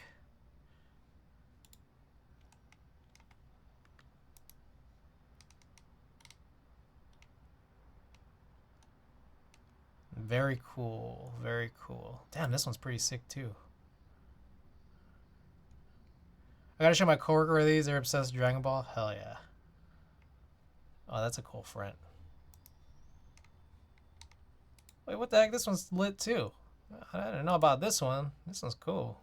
Very cool. Very cool. Damn, this one's pretty sick, too. I gotta show my coworker these. They're obsessed with Dragon Ball. Hell yeah. Oh, that's a cool front. Wait, what the heck? This one's lit too. I don't know about this one. This one's cool.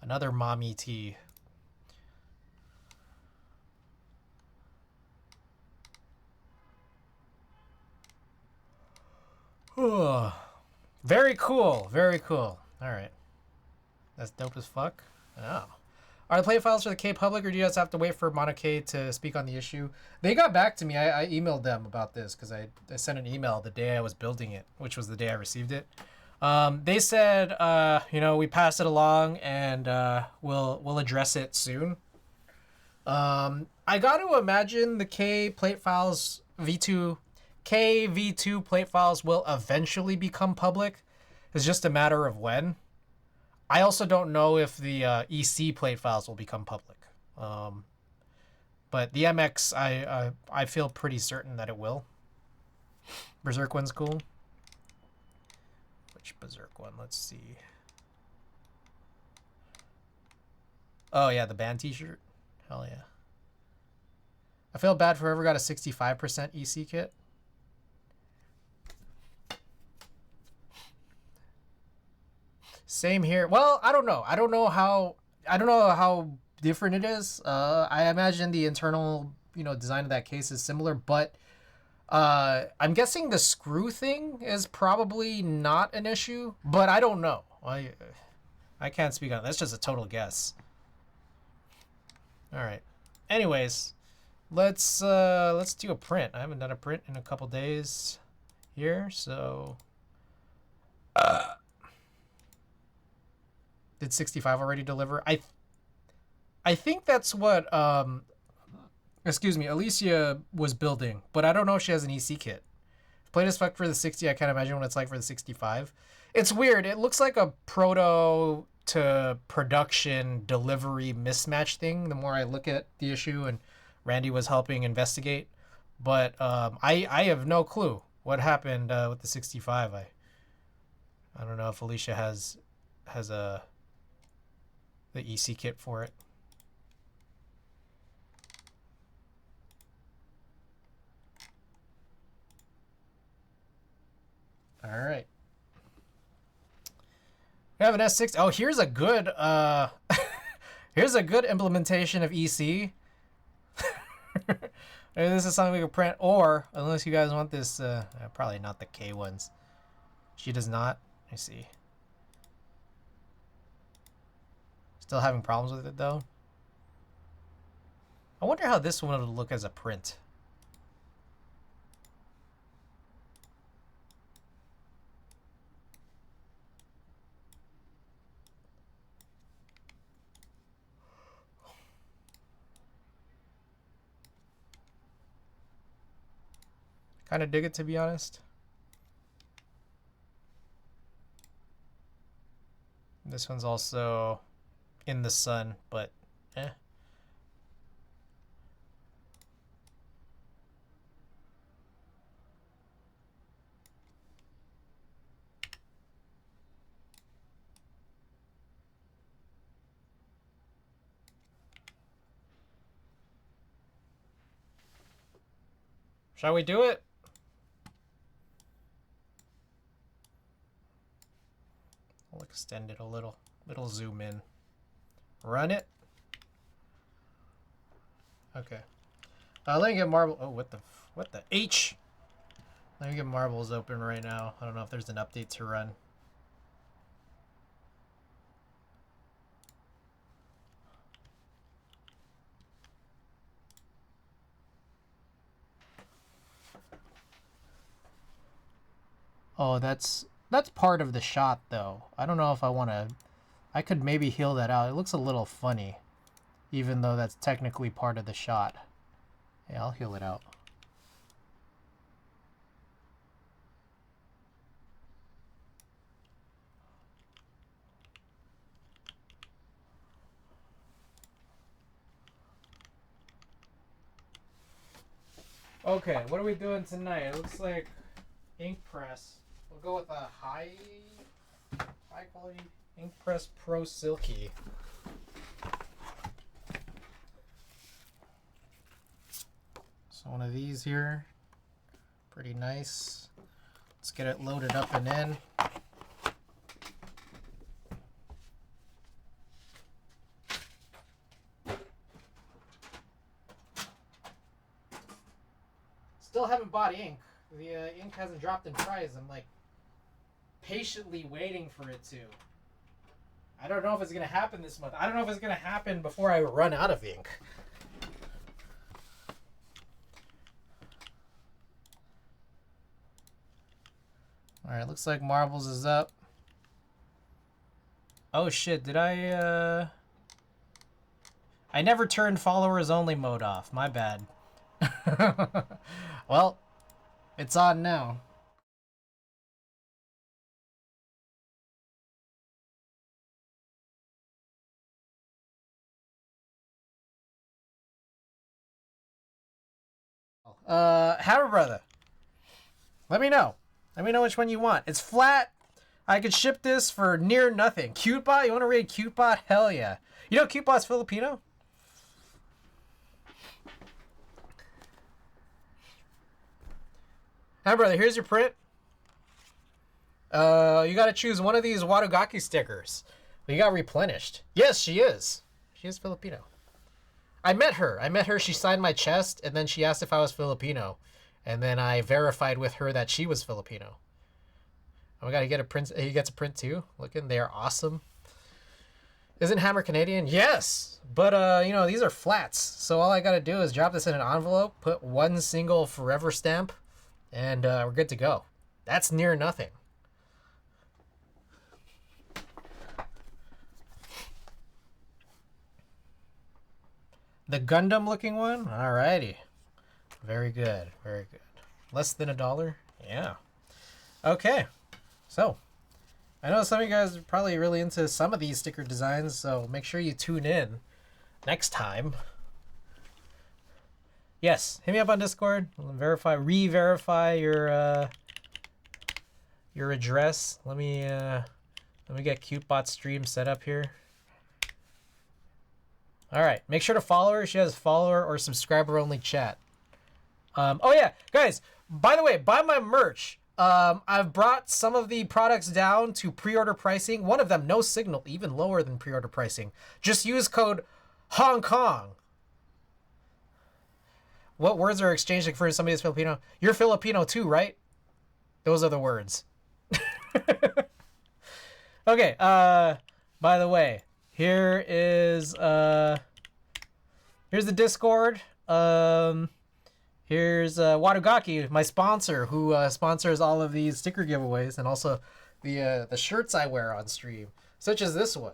Another mommy tee. Very cool. Very cool. All right. That's dope as fuck. Oh. Are the play files for the K public, or do you guys have to wait for Mono K to speak on the issue? They got back to me. I emailed them about this because I sent an email the day I was building it, which was the day I received it. They said, you know, we passed it along and we'll address it soon. I got to imagine the K plate files KV2 plate files will eventually become public. It's just a matter of when. I also don't know if the EC plate files will become public. But the MX, I feel pretty certain that it will. Berserk one's cool. Which Berserk one? Let's see. Oh, yeah, the band t-shirt. Hell yeah. I feel bad for whoever got a 65% EC kit. Same here. Well, I don't know. I don't know how different it is. I imagine the internal, you know, design of that case is similar, but I'm guessing the screw thing is probably not an issue, but I don't know. I can't speak on it. That's just a total guess. All right. Anyways, let's do a print. I haven't done a print in a couple days here, so did 65 already deliver? I think that's what excuse me, Alicia was building, but I don't know if she has an EC kit. Played as fuck for the 60. I can't imagine what it's like for the 65. It's weird. It looks like a proto to production delivery mismatch thing the more I look at the issue, and Randy was helping investigate. But I have no clue what happened with the 65. I don't know if Alicia has the EC kit for it. We have an S6. Oh, here's a good here's a good implementation of EC. Maybe this is something we can print, or unless you guys want this, probably not the K ones. She does not. Let me see. Still having problems with it though. I wonder how this one would look as a print. Kind of dig it, to be honest. This one's also in the sun, but eh. Shall we do it? I'll extend it a little. It'll zoom in. Run it. Okay. Let me get marble. Oh, what the H? Let me get marbles open right now. I don't know if there's an update to run. Oh, that's part of the shot though. I don't know if I want to. I could maybe heal that out. It looks a little funny, even though that's technically part of the shot. Yeah, I'll heal it out. Okay, what are we doing tonight? It looks like ink press. We'll go with a high quality ink press Pro Silky. So one of these here, pretty nice. Let's get it loaded up and in. Still haven't bought ink. The ink hasn't dropped in price. I'm like patiently waiting for it to. I don't know if it's going to happen this month. I don't know if it's going to happen before I run out of ink. Alright, looks like Marbles is up. Oh shit, did I never turned followers only mode off. My bad. Well, it's on now. Hammer Brother. Let me know. Let me know which one you want. It's flat. I could ship this for near nothing. CuteBot? You want to raid CuteBot? Hell yeah. You know CuteBot's Filipino? Hammer Brother, here's your print. You gotta choose one of these Watogaki stickers. You got replenished. Yes, she is. She is Filipino. I met her. She signed my chest, and then she asked if I was Filipino. And then I verified with her that she was Filipino. Oh my god, he gets a print too. Looking, they are awesome. Isn't Hammer Canadian? Yes! But, you know, these are flats. So all I gotta do is drop this in an envelope, put one single forever stamp, and we're good to go. That's near nothing. The Gundam looking one? Alrighty. Very good. Very good. Less than $1? Yeah. Okay. So, I know some of you guys are probably really into some of these sticker designs, so make sure you tune in next time. Yes, hit me up on Discord. Re-verify your address. Let me get CuteBot stream set up here. All right, make sure to follow her. She has follower or subscriber only chat. Oh yeah, guys, by the way, buy my merch. I've brought some of the products down to pre-order pricing. One of them, no signal, even lower than pre-order pricing. Just use code Hong Kong. What words are exchanged for somebody who's Filipino? You're Filipino too, right? Those are the words. Okay, by the way, here's the Discord. Here's Wadugaki, my sponsor, who sponsors all of these sticker giveaways and also the shirts I wear on stream, such as this one.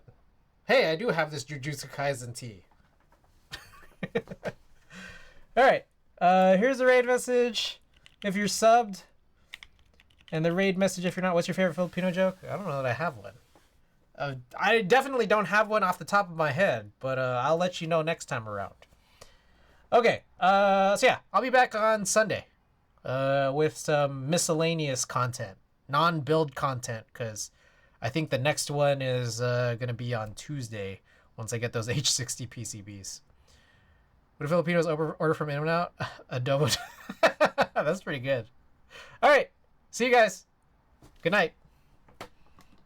Hey, I do have this Jujutsu Kaisen tee. Alright, here's the raid message if you're subbed, and the raid message if you're not. What's your favorite Filipino joke? I don't know that I have one. I definitely don't have one off the top of my head, but I'll let you know next time around. Okay, so yeah, I'll be back on Sunday with some miscellaneous content, non-build content, because I think the next one is going to be on Tuesday once I get those H60 PCBs. What do Filipinos order from In-N-Out? Adobo. That's pretty good. All right, see you guys. Good night.